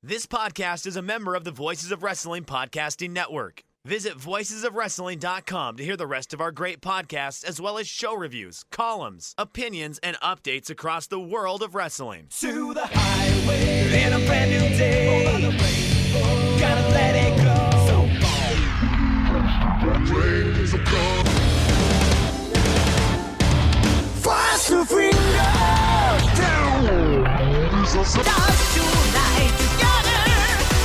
This podcast is a member of the Voices of Wrestling Podcasting Network. Visit voicesofwrestling.com to hear the rest of our great podcasts, as well as show reviews, columns, opinions, and updates across the world of wrestling. To the highway in a brand new day. Over the rainbow, gotta let it go. So fast to finger down. Dance tonight together.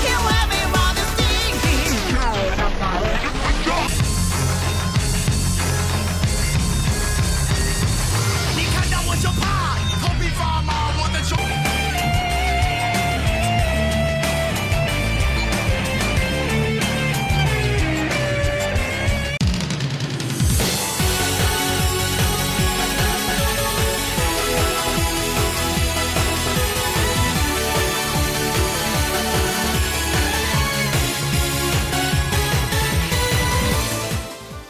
He'll have me while the singing. 你看到我就怕，头皮发麻，我的手。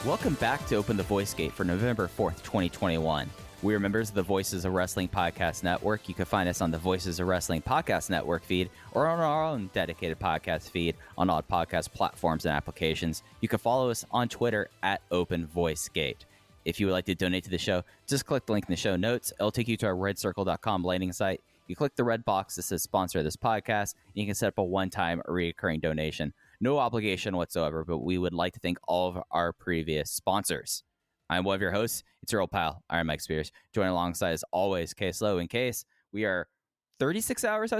Welcome back to Open the Voice Gate for November 4th, 2021. We are members of the Voices of Wrestling Podcast Network. You can find us on the Voices of Wrestling Podcast Network feed or on our own dedicated podcast feed on all podcast platforms and applications. You can follow us on Twitter at Open Voice Gate. If you would like to donate to the show, just click the link in the show notes. It'll take you to our redcircle.com landing site. You click the red box that says sponsor this podcast, and you can set up a one-time recurring donation. No obligation whatsoever, but we would like to thank all of our previous sponsors. I'm one of your hosts. It's your old pal, Iron Mike Spears. Joining alongside, as always, Case Low. In Case, we are 36 hours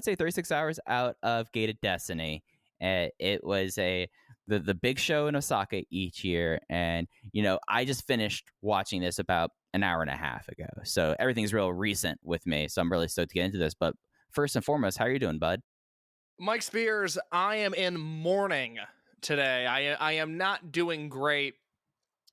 out of Gated Destiny. It was the big show in Osaka each year, and I just finished watching this about an hour and a half ago. So everything's real recent with me, so I'm really stoked to get into this. But first and foremost, how are you doing, bud? Mike Spears, I am in mourning today. I am not doing great,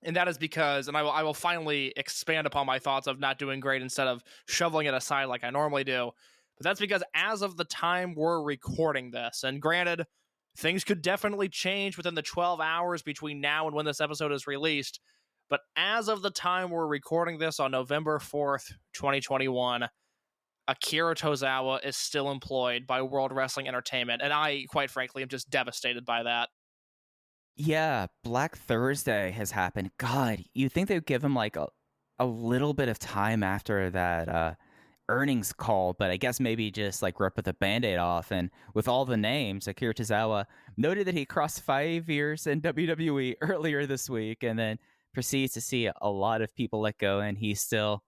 and that is because, and I will finally expand upon my thoughts of not doing great instead of shoveling it aside like I normally do, but that's because as of the time we're recording this, and granted, things could definitely change within the 12 hours between now and when this episode is released, but as of the time we're recording this on November 4th, 2021, Akira Tozawa is still employed by World Wrestling Entertainment, and I, quite frankly, am just devastated by that. Yeah, Black Thursday has happened. God, you'd think they'd give him like a little bit of time after that earnings call, but I guess maybe just like rip the Band-Aid off. And with all the names, Akira Tozawa noted that he crossed 5 years in WWE earlier this week, and then proceeds to see a lot of people let go, and he's still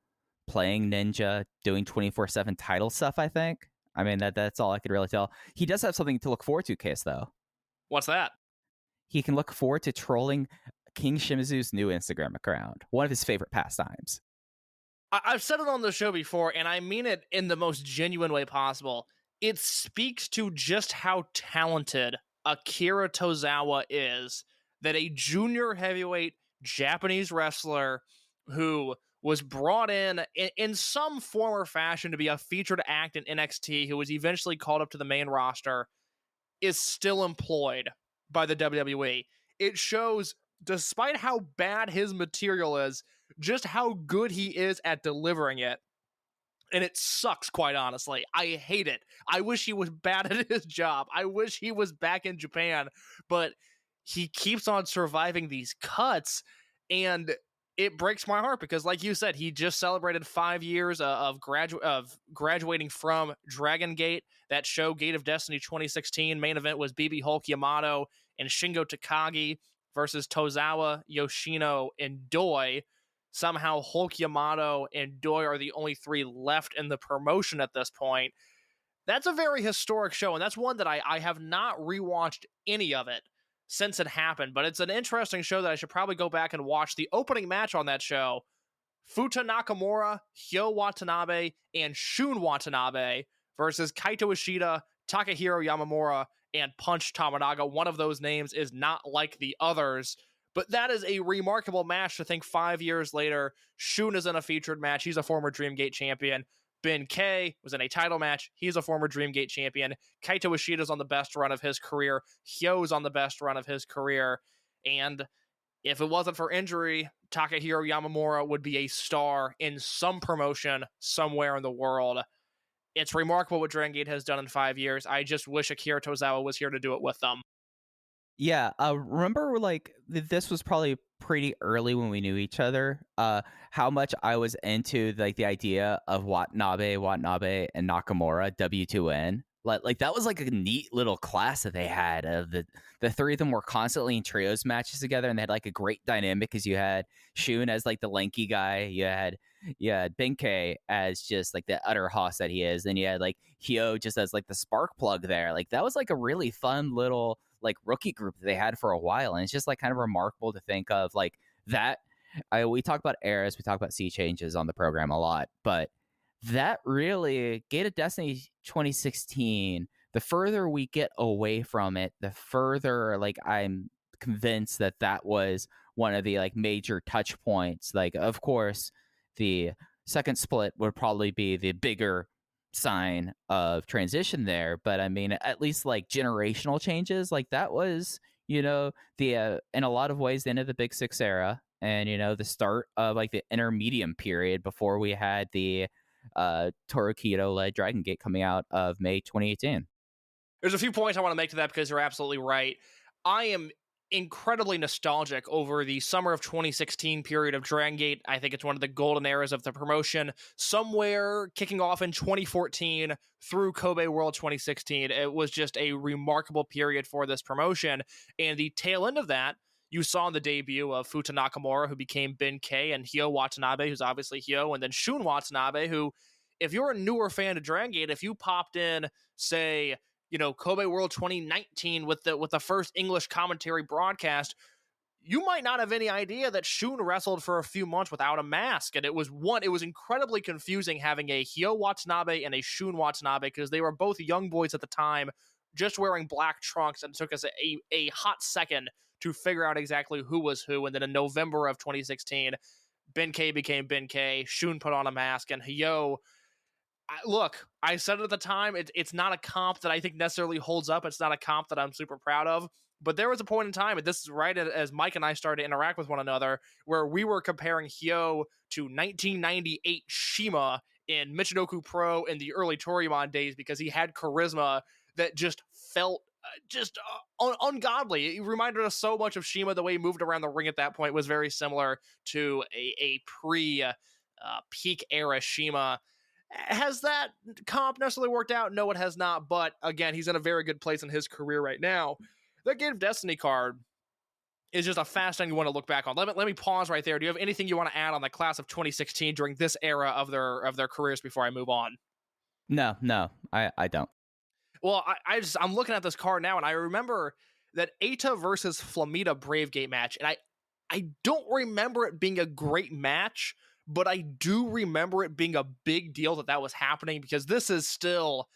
playing Ninja, doing 24/7 title stuff, I think. I mean, that's all I could really tell. He does have something to look forward to, Case, though. What's that? He can look forward to trolling King Shimizu's new Instagram account, one of his favorite pastimes. I've said it on the show before, and I mean it in the most genuine way possible. It speaks to just how talented Akira Tozawa is that a junior heavyweight Japanese wrestler who was brought in some form or fashion to be a featured act in NXT, who was eventually called up to the main roster, is still employed by the WWE. It shows, despite how bad his material is, just how good he is at delivering it. And it sucks, quite honestly. I hate it. I wish he was bad at his job. I wish he was back in Japan, but he keeps on surviving these cuts, and it breaks my heart because, like you said, he just celebrated 5 years of graduating from Dragongate, that show, Gate of Destiny 2016. Main event was BXB Hulk, YAMATO, and Shingo Takagi versus Tozawa, Yoshino, and Doi. Somehow Hulk, YAMATO, and Doi are the only three left in the promotion at this point. That's a very historic show, and that's one that I have not rewatched any of it since it happened, but it's an interesting show that I should probably go back and watch. The opening match on that show, Futa Nakamura, Hyo Watanabe, and Shun Watanabe versus Kaito Ishida, Takahiro Yamamura, and Punch Tamanaga. One of those names is not like the others, but that is a remarkable match to think 5 years later, Shun is in a featured match. He's a former Dreamgate champion. Ben K was in a title match. He's a former Dreamgate champion. Kaito Ishida's on the best run of his career. Hyo's on the best run of his career. And if it wasn't for injury, Takahiro Yamamura would be a star in some promotion somewhere in the world. It's remarkable what Dragongate has done in 5 years. I just wish Akira Tozawa was here to do it with them. Yeah, remember like this was probably pretty early when we knew each other. How much I was into like the idea of Watanabe, and Nakamura W2N. Like that was like a neat little class that they had. Of the three of them were constantly in trios matches together, and they had like a great dynamic because you had Shun as like the lanky guy, you had Benkei as just like the utter hoss that he is, then you had like Hyo just as like the spark plug there. Like that was like a really fun little like rookie group that they had for a while, and it's just like kind of remarkable to think of like that. We talk about eras, we talk about sea changes on the program a lot, but that really Gate of Destiny 2016, the further we get away from it, the further like I'm convinced that that was one of the like major touch points. Like of course the second split would probably be the bigger sign of transition there, but I mean at least like generational changes, like that was the in a lot of ways the end of the Big Six era, and the start of like the intermediate period before we had the Toru Kido led Dragon Gate coming out of May 2018. There's a few points I want to make to that because you're absolutely right. I am incredibly nostalgic over the summer of 2016 period of Dragongate. I think it's one of the golden eras of the promotion, somewhere kicking off in 2014 through Kobe World 2016. It was just a remarkable period for this promotion, and the tail end of that you saw in the debut of Futa Nakamura, who became Benkei, and Hyo Watanabe, who's obviously Hyo, and then Shun Watanabe, who, if you're a newer fan of Dragongate, if you popped in, say, Kobe World 2019 with the first English commentary broadcast, you might not have any idea that Shun wrestled for a few months without a mask. And it was incredibly confusing having a Hyo Watanabe and a Shun Watanabe, because they were both young boys at the time, just wearing black trunks, and it took us a hot second to figure out exactly who was who. And then in November of 2016, Benkei became Benkei, Shun put on a mask, and Hyo, look, I said it at the time, it's not a comp that I think necessarily holds up. It's not a comp that I'm super proud of. But there was a point in time, and this is right as Mike and I started to interact with one another, where we were comparing Hyo to 1998 Shima in Michinoku Pro in the early Toryumon days, because he had charisma that just felt ungodly. It reminded us so much of Shima. The way he moved around the ring at that point was very similar to a pre-peak era Shima. Has that comp necessarily worked out? No, it has not. But again, he's in a very good place in his career right now. That Gate of Destiny card is just a fascinating one to look back on. Let me pause right there. Do you have anything you want to add on the class of 2016 during this era of their careers before I move on? No, I don't. Well, I'm looking at this card now, and I remember that Eita versus Flamita Bravegate match, and I don't remember it being a great match, but I do remember it being a big deal that was happening, because this is still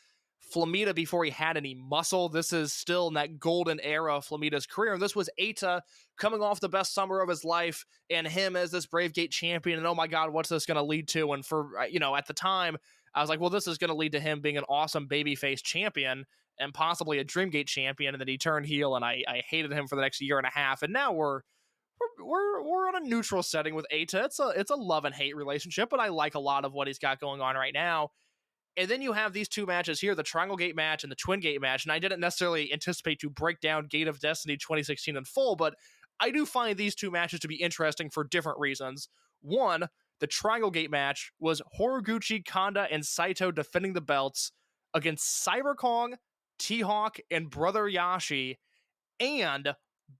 Flamita before he had any muscle. This is still in that golden era of Flamita's career, and this was Eita coming off the best summer of his life, and him as this Bravegate champion, and oh my god, what's this going to lead to? And for, at the time, I was like, well, this is going to lead to him being an awesome babyface champion and possibly a Dreamgate champion, and then he turned heel, and I hated him for the next year and a half, and now we're on a neutral setting with Eita. It's a love and hate relationship, but I like a lot of what he's got going on right now. And then you have these two matches here, the Triangle Gate match and the Twin Gate match, and I didn't necessarily anticipate to break down Gate of Destiny 2016 in full, but I do find these two matches to be interesting for different reasons. One, the Triangle Gate match was Horiguchi, Kanda, and Saito defending the belts against Cyber Kong, T-Hawk, and Brother Yashi, and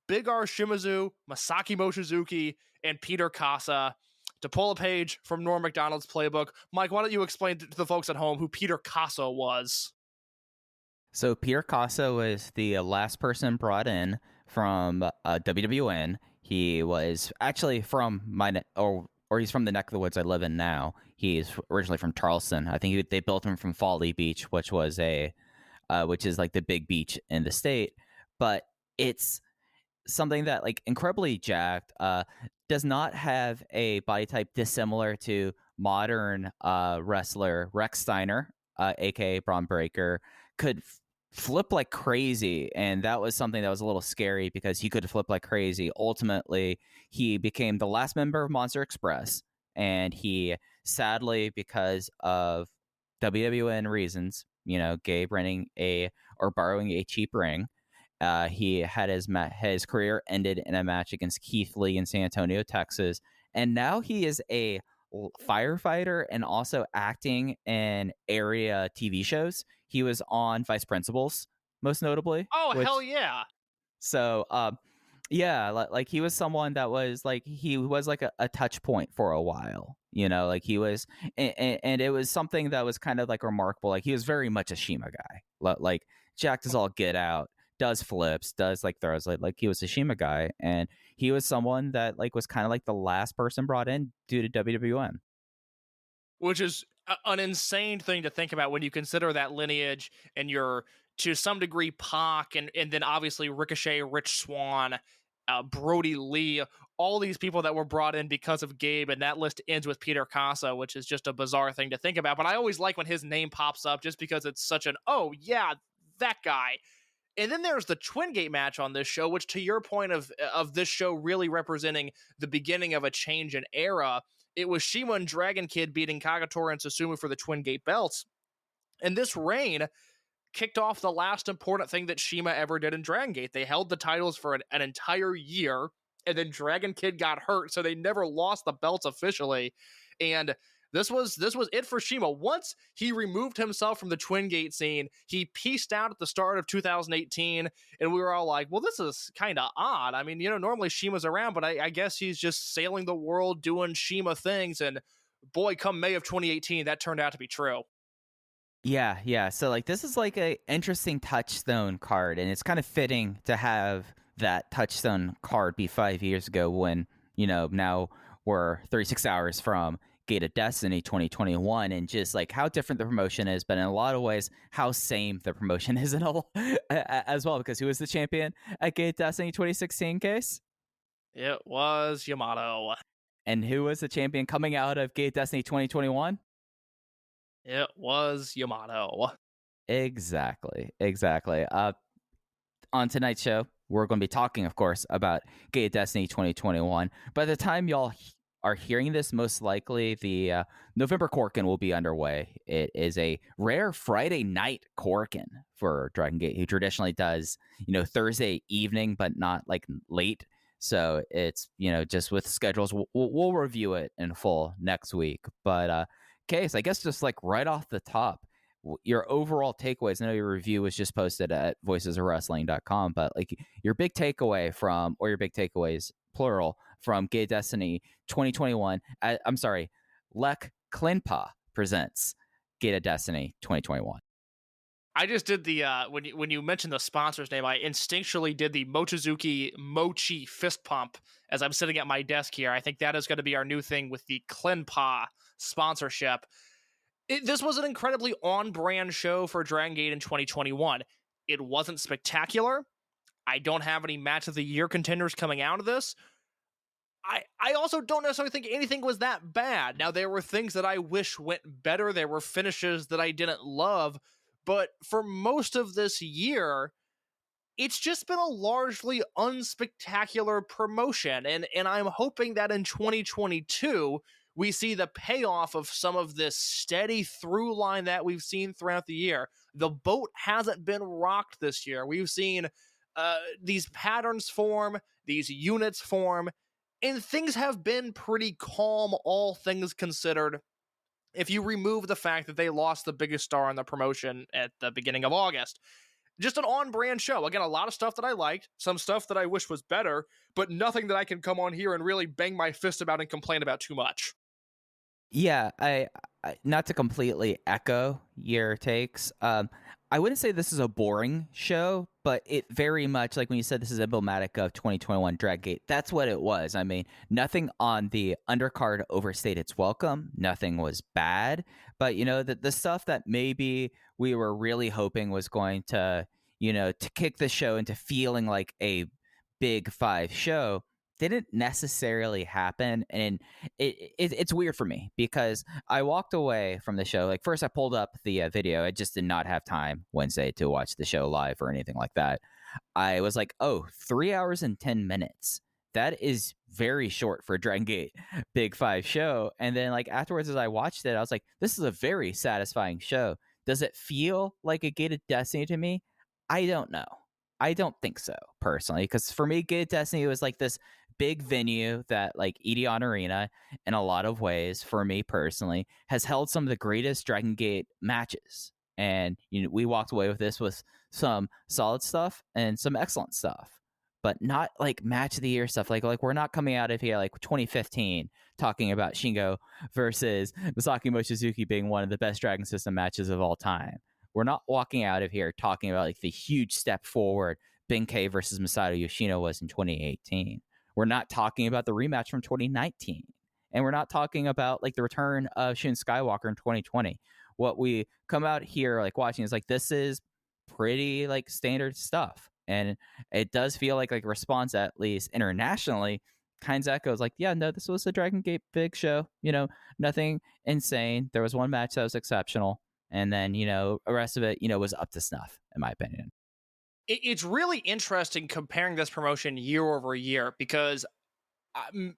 Big R Shimizu, Masaki Mochizuki, and Peter Kasa. To pull a page from Norm Macdonald's playbook, Mike, why don't you explain to the folks at home who Peter Kasa was? So Peter Kasa was the last person brought in from WWN. He was actually from or he's from the neck of the woods I live in now. He's originally from Charleston. I think they built him from Folly Beach, which is like the big beach in the state. But it's something that like incredibly jacked, does not have a body type dissimilar to modern wrestler Rex Steiner, aka Braun Breaker, could flip like crazy, and that was something that was a little scary because he could flip like crazy. Ultimately, he became the last member of Monster Express, and he sadly, because of WWN reasons, Gabe renting or borrowing a cheap ring. He had his career ended in a match against Keith Lee in San Antonio, Texas, and now he is a firefighter and also acting in area TV shows. He was on Vice Principals, most notably. Oh, hell yeah. So, yeah, like he was someone that was like, he was like a touch point for a while, like he was, and it was something that was kind of like remarkable. Like he was very much a Shima guy, like jacked as all get out, does flips, does like throws, like he was a Shima guy, and he was someone that like was kind of like the last person brought in due to WWN. Which is an insane thing to think about when you consider that lineage and you're, to some degree, Pac, and then obviously Ricochet, Rich Swann, Brody Lee, all these people that were brought in because of Gabe, and that list ends with Peter Casa, which is just a bizarre thing to think about. But I always like when his name pops up just because it's such an, oh yeah, that guy. And then there's the Twin Gate match on this show, which, to your point of this show really representing the beginning of a change in era, it was Shima and Dragon Kid beating Kagatora and Susumu for the Twin Gate belts. And this reign kicked off the last important thing that Shima ever did in Dragon Gate. They held the titles for an entire year, and then Dragon Kid got hurt, so they never lost the belts officially. And this was it for Shima. Once he removed himself from the Twin Gate scene, he pieced out at the start of 2018, and we were all like, well, this is kind of odd. I mean, normally Shima's around, but I guess he's just sailing the world doing Shima things, and boy, come May of 2018, that turned out to be true. Yeah. So like this is like a interesting touchstone card, and it's kind of fitting to have that touchstone card be 5 years ago when, now we're 36 hours from Gate of Destiny 2021, and just like how different the promotion is, but in a lot of ways how same the promotion is as well, because who was the champion at Gate of Destiny 2016 case? It was Yamato. And who was the champion coming out of Gate of Destiny 2021? It was Yamato. Exactly. On tonight's show, we're going to be talking, of course, about Gate of Destiny 2021. By the time y'all are hearing this, most likely the November Korakuen will be underway. It is a rare Friday night Korakuen for Dragongate, who traditionally does, Thursday evening, but not like late. So it's, just with schedules, we'll review it in full next week. But Case, I guess just like right off the top, your overall takeaways. I know your review was just posted at voicesofwrestling.com, but like your big takeaway from, or your big takeaways, plural, from Gate of Destiny 2021. LEC Cleanpa presents Gate of Destiny 2021. I just did the when you mentioned the sponsor's name, I instinctually did the Mochizuki Mochi fist pump as I'm sitting at my desk here. I think that is going to be our new thing with the Cleanpa sponsorship. This was an incredibly on-brand show for Dragon Gate in 2021. It wasn't spectacular. I don't have any match of the year contenders coming out of this. I also don't necessarily think anything was that bad. Now, there were things that I wish went better. There were finishes that I didn't love. But for most of this year, it's just been a largely unspectacular promotion. And I'm hoping that in 2022, we see the payoff of some of this steady through line that we've seen throughout the year. The boat hasn't been rocked this year. We've seen these patterns form, these units form, and things have been pretty calm, all things considered, if you remove the fact that they lost the biggest star on the promotion at the beginning of August. Just an on-brand show. Again, a lot of stuff that I liked, some stuff that I wish was better, but nothing that I can come on here and really bang my fist about and complain about too much. Yeah, I not to completely echo your takes. I wouldn't say this is a boring show, but it very much, like when you said this is emblematic of 2021 Draggate, that's what it was. I mean, nothing on the undercard overstayed its welcome. Nothing was bad. But, the stuff that maybe we were really hoping was going to, to kick the show into feeling like a Big Five show didn't necessarily happen. And it's weird for me because I walked away from the show. Like, first I pulled up the video. I just did not have time Wednesday to watch the show live or anything like that. I was like, 3 hours and 10 minutes. that is very short for a Dragon Gate Big 5 show. And then like afterwards, as I watched it, I was like, this is a very satisfying show. Does it feel like a Gated Destiny to me? I don't know. I don't think so, personally, because for me, Gated Destiny was like this big venue that like Edion Arena, in a lot of ways, for me personally, has held some of the greatest Dragon Gate matches. And we walked away with this with some solid stuff and some excellent stuff, but not like match of the year stuff. Like we're not coming out of here like 2015 talking about Shingo versus Masaki Mochizuki being one of the best Dragon System matches of all time. We're not walking out of here talking about like the huge step forward Benkei versus Masato Yoshino was in 2018. We're not talking about the rematch from 2019. And we're not talking about like the return of Shun Skywalker in 2020. What we come out here like watching is like, this is pretty like standard stuff. And it does feel like response, at least internationally, kind of echoes like, yeah, no, this was a Dragon Gate big show. Nothing insane. There was one match that was exceptional. And then, the rest of it, was up to snuff, in my opinion. It's really interesting comparing this promotion year over year because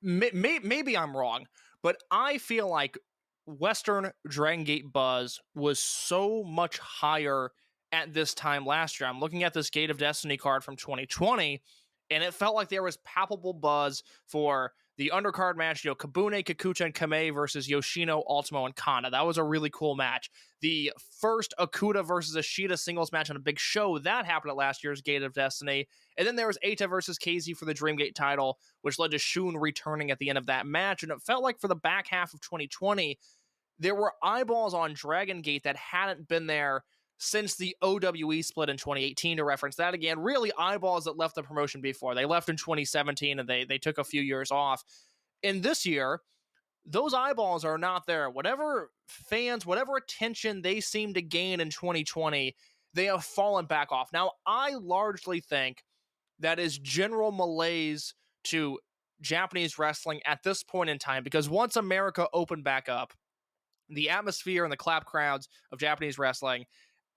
maybe I'm wrong, but I feel like Western Dragon Gate buzz was so much higher at this time last year. I'm looking at this Gate of Destiny card from 2020, and it felt like there was palpable buzz for the undercard match, Kabune, Kikuchi, and Kamei versus Yoshino, Ultimo, and Kana. That was a really cool match. The first Okuda versus Ishida singles match on a big show, that happened at last year's Gate of Destiny. And then there was Eita versus KZ for the Dreamgate title, which led to Shun returning at the end of that match. And it felt like for the back half of 2020, there were eyeballs on Dragon Gate that hadn't been there since the OWE split in 2018, to reference that again. Really eyeballs that left the promotion before. They left in 2017 and they took a few years off. And this year, those eyeballs are not there. Whatever fans, whatever attention they seem to gain in 2020, they have fallen back off. Now, I largely think that is general malaise to Japanese wrestling at this point in time, because once America opened back up, the atmosphere and the clap crowds of Japanese wrestling,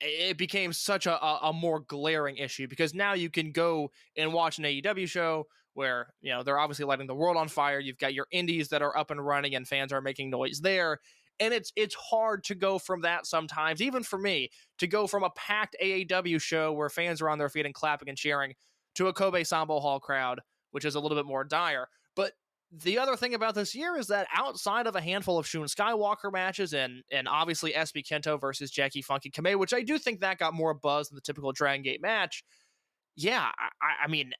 it became such a more glaring issue, because now you can go and watch an AEW show where, they're obviously lighting the world on fire. You've got your indies that are up and running and fans are making noise there. And it's hard to go from that sometimes, even for me, to go from a packed AEW show where fans are on their feet and clapping and cheering to a Kobe Sambo Hall crowd, which is a little bit more dire. But the other thing about this year is that outside of a handful of Shun Skywalker matches and obviously SB Kento versus Jackie Funky Kamei, which I do think that got more buzz than the typical Dragon Gate match, yeah, I mean,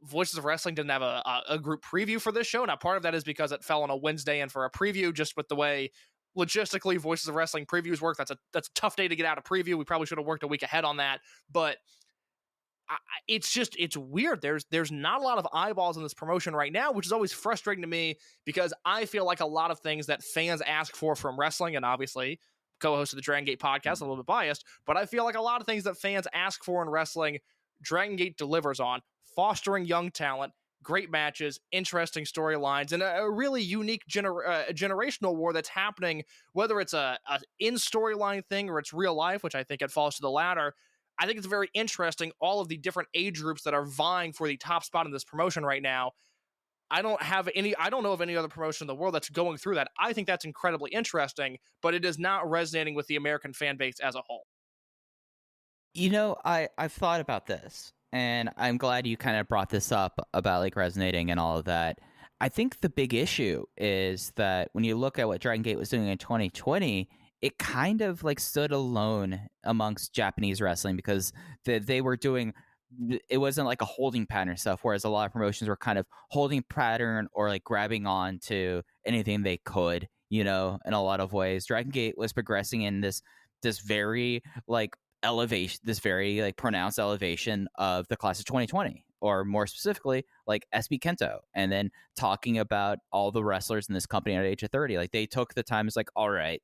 Voices of Wrestling didn't have a group preview for this show. Now, part of that is because it fell on a Wednesday, and for a preview, just with the way logistically Voices of Wrestling previews work, that's a tough day to get out a preview. We probably should have worked a week ahead on that, but it's weird. There's not a lot of eyeballs in this promotion right now, which is always frustrating to me, because I feel like a lot of things that fans ask for from wrestling, and obviously co-host of the Dragon Gate podcast, a little bit biased, but I feel like a lot of things that fans ask for in wrestling, Dragon Gate delivers on, fostering young talent, great matches, interesting storylines, and a really unique generational war that's happening, whether it's a in-storyline thing or it's real life, which I think it falls to the latter. I think it's very interesting, all of the different age groups that are vying for the top spot in this promotion right now. I don't know of any other promotion in the world that's going through that. I think that's incredibly interesting, but it is not resonating with the American fan base as a whole. I've thought about this, and I'm glad you kind of brought this up about resonating and all of that. I think the big issue is that when you look at what Dragon Gate was doing in 2020, it kind of stood alone amongst Japanese wrestling, because they were doing, it wasn't like a holding pattern stuff, whereas a lot of promotions were kind of holding pattern or grabbing on to anything they could, in a lot of ways. Dragon Gate was progressing in this very elevation, this very pronounced elevation of the class of 2020, or more specifically SB Kento, and then talking about all the wrestlers in this company at age of 30. They took the time, it's all right,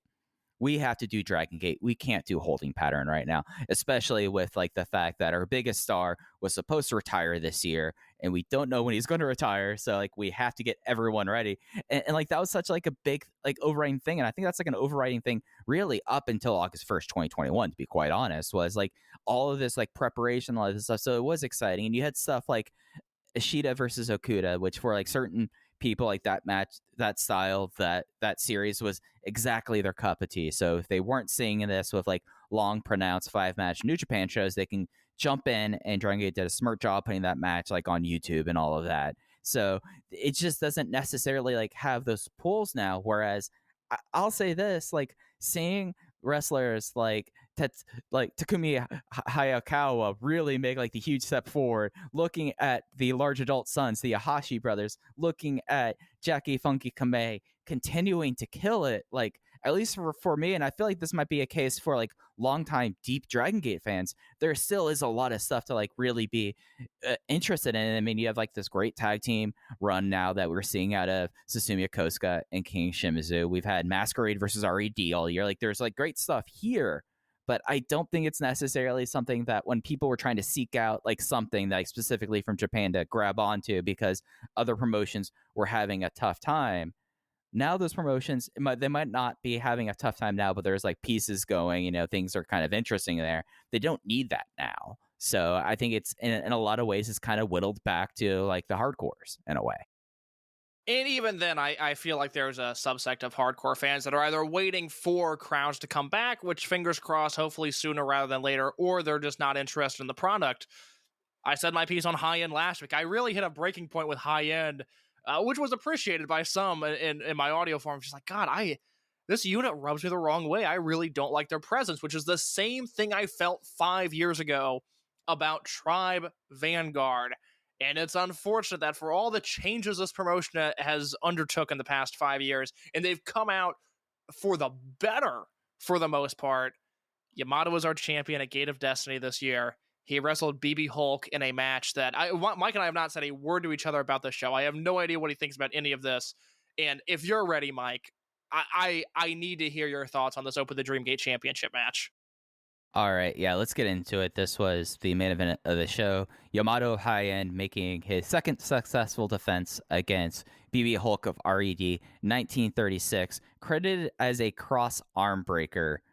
we have to do Dragon Gate. We can't do holding pattern right now, especially with the fact that our biggest star was supposed to retire this year, and we don't know when he's going to retire. So we have to get everyone ready. And that was such a big overriding thing. And I think that's an overriding thing really up until August 1st, 2021, to be quite honest, was all of this preparation, all of this stuff. So it was exciting. And you had stuff Ishida versus Okuda, which for like certain people, like that match, that style, that series was exactly their cup of tea. So if they weren't seeing this with like long pronounced 5-match New Japan shows, they can jump in, and Dragongate did a smart job putting that match like on YouTube and all of that. So it just doesn't necessarily like have those pulls now. Whereas I'll say this, like seeing wrestlers like Takumi Hayakawa really make like the huge step forward, looking at the large adult sons, the Ahashi brothers, looking at Jackie Funky Kamei continuing to kill it, like at least for me, and I feel like this might be a case for like longtime deep Dragon Gate fans, there still is a lot of stuff to like really be interested in. I mean, you have like this great tag team run now that we're seeing out of Susumu Kosuka and King Shimizu. We've had Masquerade versus RED all year. Like there's like great stuff here, but I don't think it's necessarily something that when people were trying to seek out like something like specifically from Japan to grab onto because other promotions were having a tough time. Now those promotions, they might not be having a tough time now, but there's like pieces going, things are kind of interesting there. They don't need that now. So I think it's in a lot of ways, it's kind of whittled back to like the hardcores in a way. And even then, I feel like there's a subsect of hardcore fans that are either waiting for crowds to come back, which fingers crossed, hopefully sooner rather than later, or they're just not interested in the product. I said my piece on High End last week. I really hit a breaking point with High End, which was appreciated by some in my audio form. Just like, God, this unit rubs me the wrong way. I really don't like their presence, which is the same thing I felt 5 years ago about Tribe Vanguard. And it's unfortunate that for all the changes this promotion has undertook in the past 5 years, and they've come out for the better for the most part. Yamato was our champion at Gate of Destiny this year. He wrestled BB Hulk in a match that Mike and I have not said a word to each other about this show. I have no idea what he thinks about any of this. And if you're ready, Mike, I need to hear your thoughts on this Open the Dreamgate Championship match. All right, yeah, let's get into it. This was the main event of the show. Yamato High End making his second successful defense against BB Hulk of RED 1936, credited as a cross arm breaker,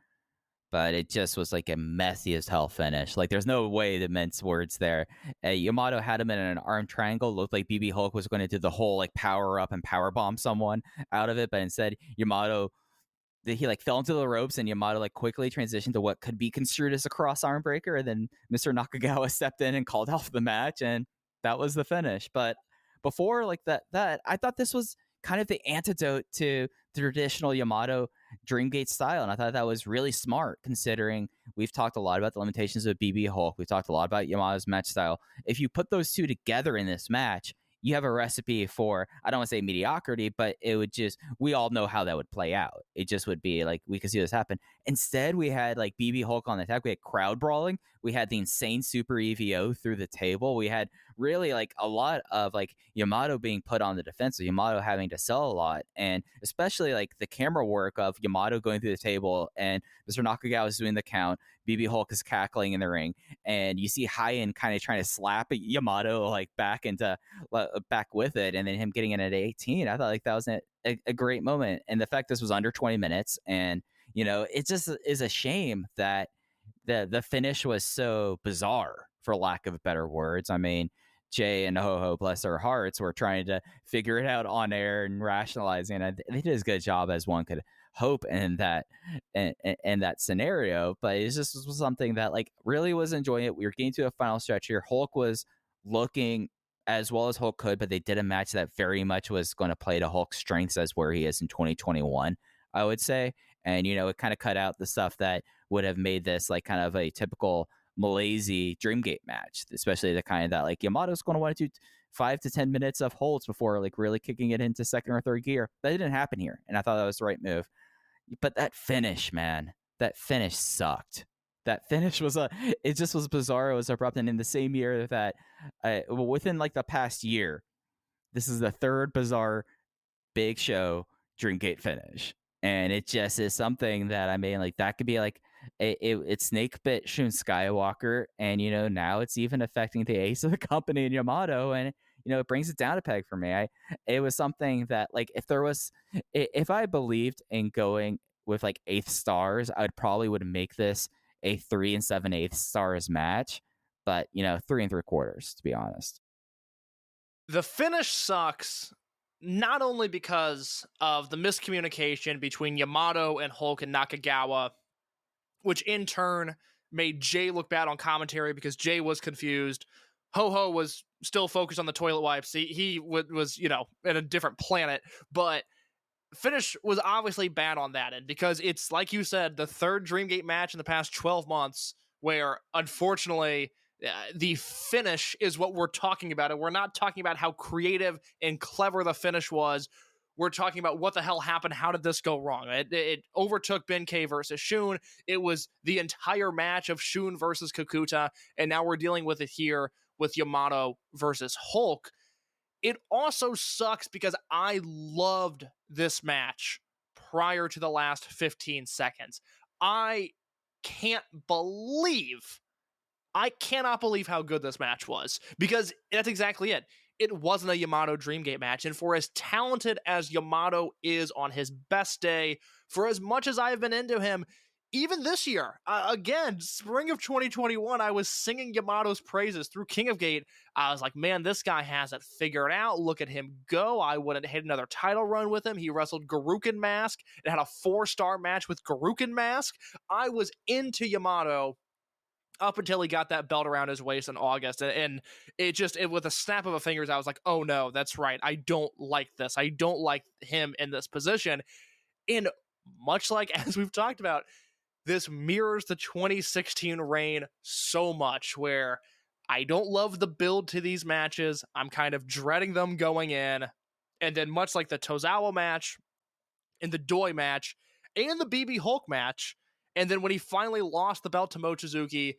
but it just was like a messy as hell finish. Like there's no way to mince words there. Yamato had him in an arm triangle. Looked like BB Hulk was going to do the whole like power up and power bomb someone out of it, but instead Yamato, he like fell into the ropes, and Yamato like quickly transitioned to what could be construed as a cross arm breaker, and then Mr. Nakagawa stepped in and called off the match, and that was the finish. But before like that I thought this was kind of the antidote to the traditional Yamato Dreamgate style, and I thought that was really smart considering we've talked a lot about the limitations of BB Hulk. We've talked a lot about Yamato's match style. If you put those two together in this match, you have a recipe for, I don't want to say mediocrity, but it would just, we all know how that would play out. It just would be like, we could see this happen. Instead, we had like BB Hulk on the attack. We had crowd brawling. We had the insane super EVO through the table. We had really like a lot of like Yamato being put on the defensive, Yamato having to sell a lot. And especially like the camera work of Yamato going through the table and Mr. Nakagawa is doing the count. BB Hulk is cackling in the ring, and you see High-End kind of trying to slap Yamato like back with it, and then him getting in at 18. I thought like that was a great moment, and the fact this was under 20 minutes, and it just is a shame that the finish was so bizarre, for lack of better words. I mean, Jay and Ho-Ho, bless their hearts, were trying to figure it out on air and rationalizing it. They did as good a job as one could hope in that scenario, but it just was something that like really was enjoying it. We were getting to a final stretch here. Hulk was looking as well as Hulk could, but they did a match that very much was going to play to Hulk's strengths as where he is in 2021, I would say. And it kind of cut out the stuff that would have made this like kind of a typical Malaysia Dreamgate match, especially the kind that like Yamato's going to want to do 5 to 10 minutes of holds before like really kicking it into second or third gear. That didn't happen here, and I thought that was the right move. But that finish, man, that finish sucked. That finish was it just was bizarre. It was abrupt, and in the same year that within like the past year, this is the third bizarre Big Show Dreamgate finish, and it just is something that I mean, like that could be like it snake bit Shun Skywalker, and now it's even affecting the ace of the company in Yamato, and it brings it down a peg for me. It was something that like if I believed in going with like 8th stars, I would make this a 3 7/8 stars match, but 3 3/4 to be honest. The finish sucks, not only because of the miscommunication between Yamato and Hulk and Nakagawa, which in turn made Jay look bad on commentary because Jay was confused. Ho-Ho was still focused on the toilet wipes. He was, in a different planet, but finish was obviously bad on that end because it's, like you said, the third Dreamgate match in the past 12 months where, unfortunately, the finish is what we're talking about. And we're not talking about how creative and clever the finish was. We're talking about what the hell happened. How did this go wrong? It overtook Benkei versus Shun. It was the entire match of Shun versus Kakuta. And now we're dealing with it here with Yamato versus Hulk. It also sucks because I loved this match prior to the last 15 seconds. I cannot believe how good this match was, because that's exactly it. It wasn't a Yamato Dreamgate match, and for as talented as Yamato is on his best day, for as much as I've been into him, even this year, again, spring of 2021, I was singing Yamato's praises through King of Gate. I was like, man, this guy has it figured out. Look at him go. I wouldn't hit another title run with him. He wrestled Garukin Mask and had a 4-star match with Garukin Mask. I was into Yamato up until he got that belt around his waist in August. And it with a snap of a fingers, I was like, oh no, that's right. I don't like this. I don't like him in this position. And much like, as we've talked about, this mirrors the 2016 reign so much, where I don't love the build to these matches. I'm kind of dreading them going in. And then much like the Tozawa match and the Doi match and the BB Hulk match, and then when he finally lost the belt to Mochizuki,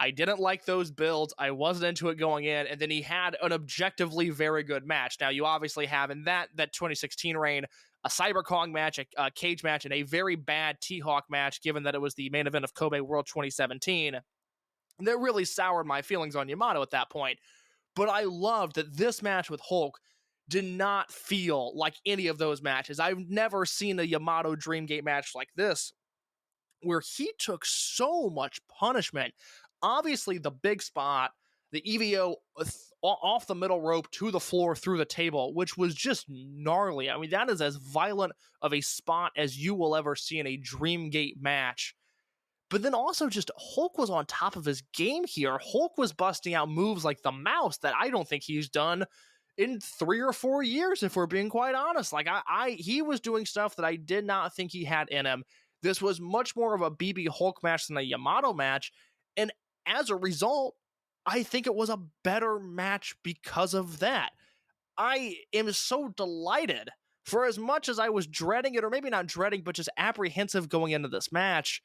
I didn't like those builds. I wasn't into it going in. And then he had an objectively very good match. Now, you obviously have in that 2016 reign a Cyber Kong match, a cage match, and a very bad T-Hawk match, given that it was the main event of Kobe World 2017. That really soured my feelings on Yamato at that point. But I loved that this match with Hulk did not feel like any of those matches. I've never seen a Yamato Dreamgate match like this, where he took so much punishment. Obviously, the big spot, the EVO off the middle rope to the floor through the table, which was just gnarly. I mean, that is as violent of a spot as you will ever see in a Dreamgate match. But then also just Hulk was on top of his game here. Hulk was busting out moves like the mouse that I don't think he's done in 3 or 4 years, if we're being quite honest. Like, he was doing stuff that I did not think he had in him. This was much more of a BB Hulk match than a Yamato match. And as a result, I think it was a better match because of that. I am so delighted. For as much as I was dreading it, or maybe not dreading, but just apprehensive going into this match,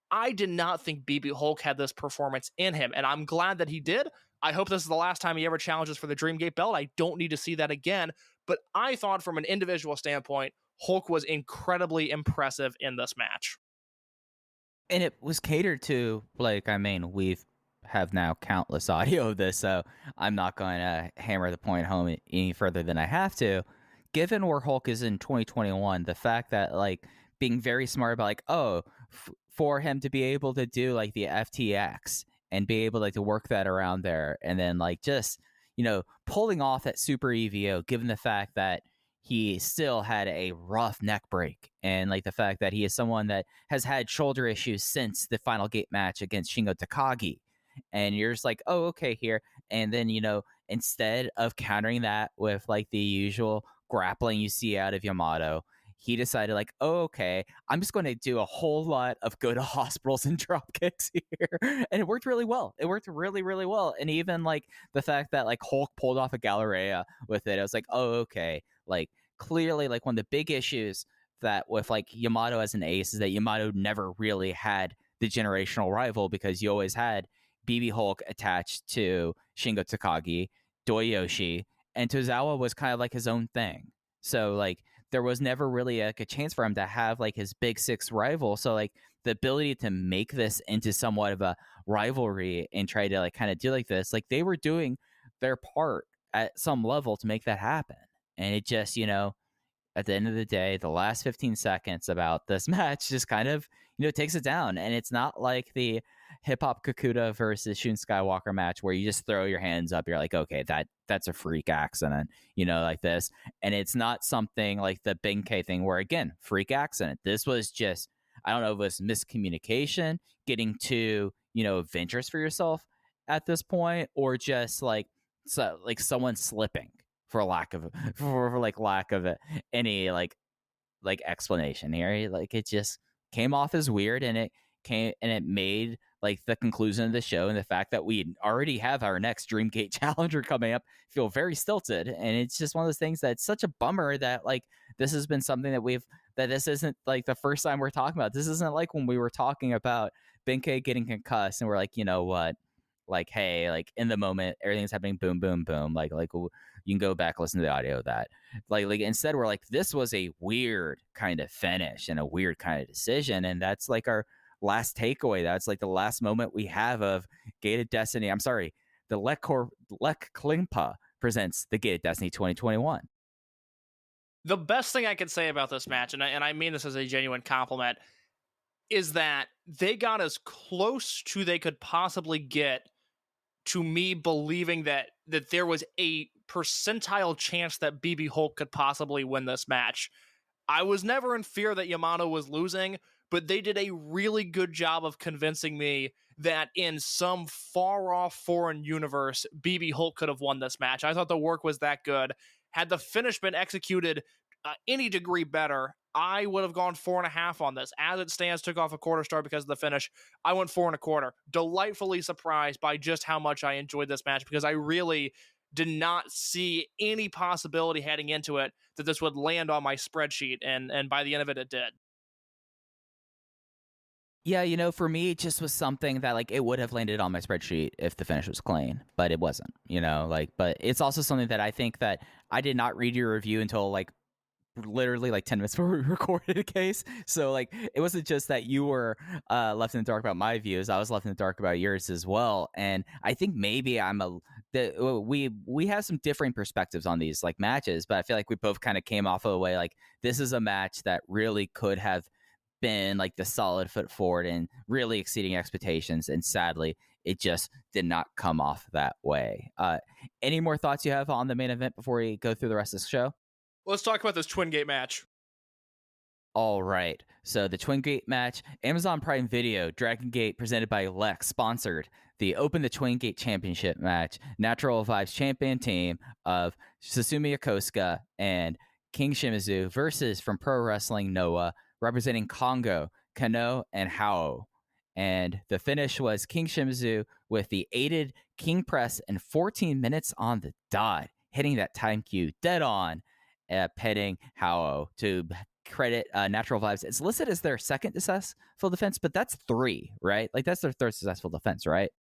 I did not think BB Hulk had this performance in him, and I'm glad that he did. I hope this is the last time he ever challenges for the Dreamgate belt. I don't need to see that again, but I thought from an individual standpoint, Hulk was incredibly impressive in this match. And it was catered to, like, I mean, we've have now countless audio of this, so I'm not going to hammer the point home any further than I have to. Given where Hulk is in 2021, the fact that, like, being very smart about, like, for him to be able to do, like, the FTX and be able, like, to work that around there, and then, like, just, pulling off that Super EVO, given the fact that he still had a rough neck break, and, like, the fact that he is someone that has had shoulder issues since the Final Gate match against Shingo Takagi. And you're just like, oh, okay, here. And then, instead of countering that with, like, the usual grappling you see out of Yamato, he decided, like, oh, okay, I'm just going to do a whole lot of go to hospitals and drop kicks here. And it worked really well. It worked really, really well. And even, like, the fact that, like, Hulk pulled off a Galleria with it, I was like, oh, okay. Like, clearly, like, one of the big issues that with, like, Yamato as an ace is that Yamato never really had the generational rival, because you always had BB Hulk attached to Shingo Takagi, Doyoshi, and Tozawa was kind of like his own thing. So, like, there was never really a chance for him to have, like, his big six rival. So, like, the ability to make this into somewhat of a rivalry and try to, like, kind of do like this, like, they were doing their part at some level to make that happen. And it just, at the end of the day, the last 15 seconds about this match just kind of, takes it down. And it's not like the Hip Hop Kakuta versus Shun Skywalker match where you just throw your hands up. You're like, okay, that's a freak accident, like this. And it's not something like the Benkei thing where, again, freak accident. This was just, I don't know if it was miscommunication, getting too, adventurous for yourself at this point, or just like someone slipping for lack of any explanation here. Like it just came off as weird, and it made like the conclusion of the show and the fact that we already have our next Dreamgate challenger coming up feel very stilted. And it's just one of those things that's such a bummer that like this has been something that this isn't like the first time we're talking about. This isn't like when we were talking about Benkei getting concussed and we're like, you know what, like, hey, like in the moment everything's happening, boom boom boom, like you can go back, listen to the audio of that. Like instead we're like, this was a weird kind of finish and a weird kind of decision. And that's like our last takeaway. That's like the last moment we have of Gated Destiny. I'm sorry, the LEC Cleanpa presents the Gated Destiny 2021. The best thing I can say about this match, and I mean this as a genuine compliment, is that they got as close to they could possibly get to me believing that there was a percentile chance that BB Hulk could possibly win this match. I was never in fear that YAMATO was losing, but they did a really good job of convincing me that in some far-off foreign universe, BB Hulk could have won this match. I thought the work was that good. Had the finish been executed any degree better, I would have gone 4.5 on this. As it stands, took off a quarter star because of the finish. I went 4.25. Delightfully surprised by just how much I enjoyed this match, because I really did not see any possibility heading into it that this would land on my spreadsheet, and by the end of it, it did. Yeah, for me, it just was something that, like, it would have landed on my spreadsheet if the finish was clean, but it wasn't, but it's also something that I think that I did not read your review until, like, literally, like, 10 minutes before we recorded a case. So, like, it wasn't just that you were left in the dark about my views. I was left in the dark about yours as well. And I think maybe we have some differing perspectives on these, like, matches, but I feel like we both kind of came off of the way, like, this is a match that really could have been like the solid foot forward and really exceeding expectations, and sadly it just did not come off that way. Any more thoughts you have on the main event before we go through the rest of the show? Let's talk about this Twin Gate match. All right, so the Twin Gate match, Amazon Prime Video, Dragongate presented by LEC, sponsored the Open the Twin Gate Championship match. Natural Vibes champion team of Susumu Yokosuka and King Shimizu versus, from Pro Wrestling Noah, representing Kongoh, Kano, and Hao. And the finish was King Shimizu with the aided King Press in 14 minutes on the dot, hitting that time cue dead on, pitting Hao to credit Natural Vibes. It's listed as their second successful defense, but that's 3, right? Like, that's their third successful defense, right?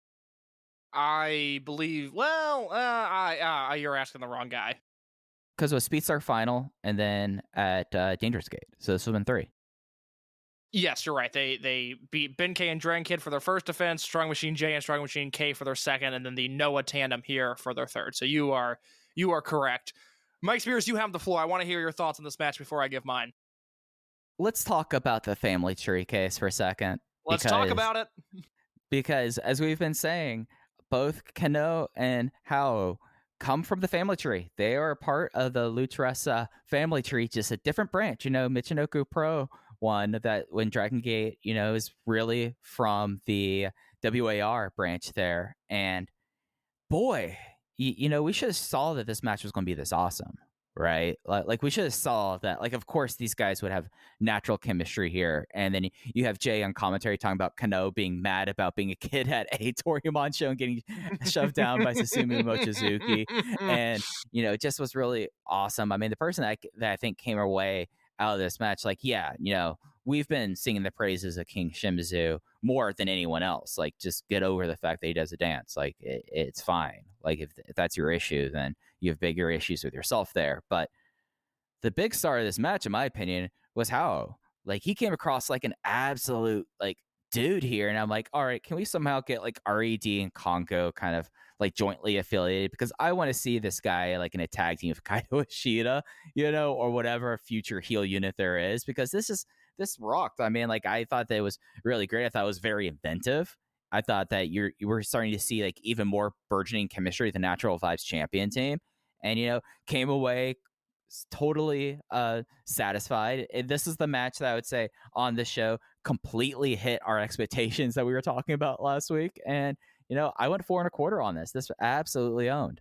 I believe, you're asking the wrong guy. Because it was Speedstar Final and then at Dangerous Gate. So this would have been 3. Yes, you're right. They beat Benkei and Dragon Kid for their first defense, Strong Machine J and Strong Machine K for their second, and then the Noah tandem here for their third. So you are correct. Mike Spears, you have the floor. I want to hear your thoughts on this match before I give mine. Let's talk about the family tree case for a second. Let's talk about it. Because as we've been saying, both Kano and Hao come from the family tree. They are a part of the Lucha family tree, just a different branch. Michinoku Pro one that when Dragon Gate, is really from the WAR branch there. And boy, we should have saw that this match was going to be this awesome, right? Like we should have saw that, like, of course these guys would have natural chemistry here. And then you have Jay on commentary talking about Kano being mad about being a kid at a Toryumon show and getting shoved down by Susumu Mochizuki. And, it just was really awesome. I mean, the person that I think came away out of this match, like, we've been singing the praises of King Shimizu more than anyone else. Like, just get over the fact that he does a dance. Like, it's fine. Like, if that's your issue, then you have bigger issues with yourself there. But the big star of this match, in my opinion, was Hao. Like, he came across like an absolute, like, dude here. And I'm like, all right, can we somehow get, like, RED and Kongoh kind of, like, jointly affiliated? Because I want to see this guy, like, in a tag team with Kaito Ishida, or whatever future heel unit there is. Because this rocked. I mean, like, I thought that it was really great. I thought it was very inventive. I thought that you were starting to see like even more burgeoning chemistry with the Natural Vibes champion team, and came away totally satisfied. This is the match that I would say on the show completely hit our expectations that we were talking about last week, and I went 4.25 on this. This absolutely owned.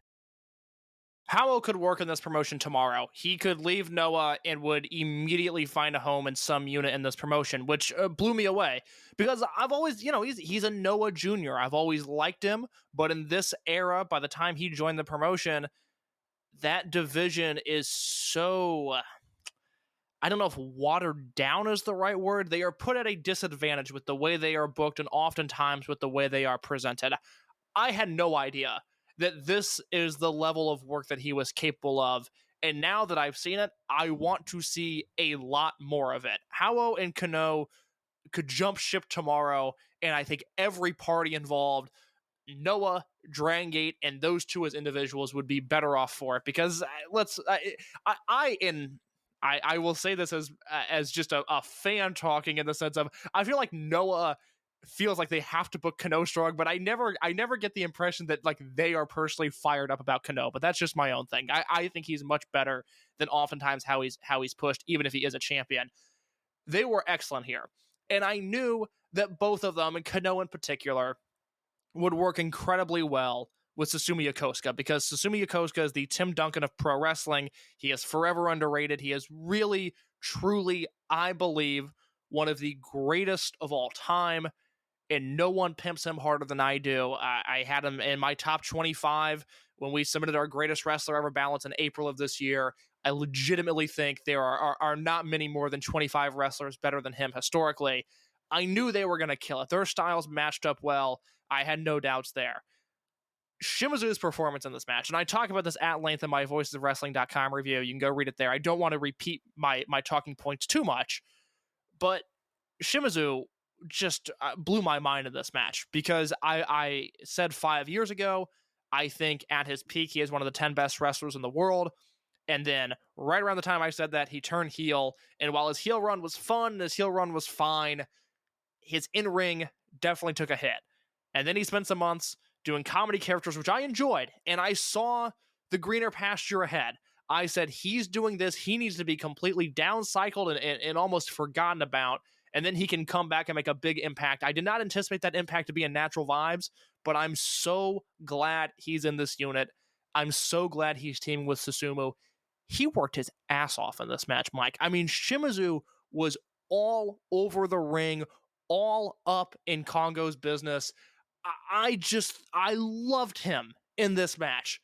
Howell could work in this promotion tomorrow. He could leave Noah and would immediately find a home in some unit in this promotion, which blew me away because I've always, he's a Noah Jr. I've always liked him, but in this era, by the time he joined the promotion, that division is so, I don't know if watered down is the right word. They are put at a disadvantage with the way they are booked and oftentimes with the way they are presented. I had no idea that this is the level of work that he was capable of. And now that I've seen it, I want to see a lot more of it. Howo and Kongoh could jump ship tomorrow, and I think every party involved, Noah, Dragongate, and those two as individuals would be better off for it. Because I will say this as just a fan talking in the sense of I feel like Noah feels like they have to book Kongoh strong, but I never get the impression that like they are personally fired up about Kongoh. But that's just my own thing. I think he's much better than oftentimes how he's pushed, even if he is a champion. They were excellent here, and I knew that both of them, and Kongoh in particular, would work incredibly well with Susumu Yokosuka, because Susumu Yokosuka is the Tim Duncan of pro wrestling. He is forever underrated. He is really, truly, I believe, one of the greatest of all time, and no one pimps him harder than I do. I had him in my top 25 when we submitted our greatest wrestler ever balance in April of this year. I legitimately think there are not many more than 25 wrestlers better than him historically. I knew they were going to kill it. Their styles matched up well. I had no doubts there. Shimizu's performance in this match, and I talk about this at length in my voicesofwrestling.com review. You can go read it there. I don't want to repeat my talking points too much, but Shimizu just blew my mind in this match because I said 5 years ago, I think at his peak, he is one of the 10 best wrestlers in the world. And then right around the time I said that, he turned heel. And while his heel run was fun, and his heel run was fine, his in-ring definitely took a hit. And then he spent some months doing comedy characters, which I enjoyed. And I saw the greener pasture ahead. I said, he's doing this. He needs to be completely downcycled and almost forgotten about. And then he can come back and make a big impact. I did not anticipate that impact to be in Natural Vibes, but I'm so glad he's in this unit. I'm so glad he's teaming with Susumu. He worked his ass off in this match, Mike. I mean, Shimizu was all over the ring, all up in Kongoh's business. I loved him in this match.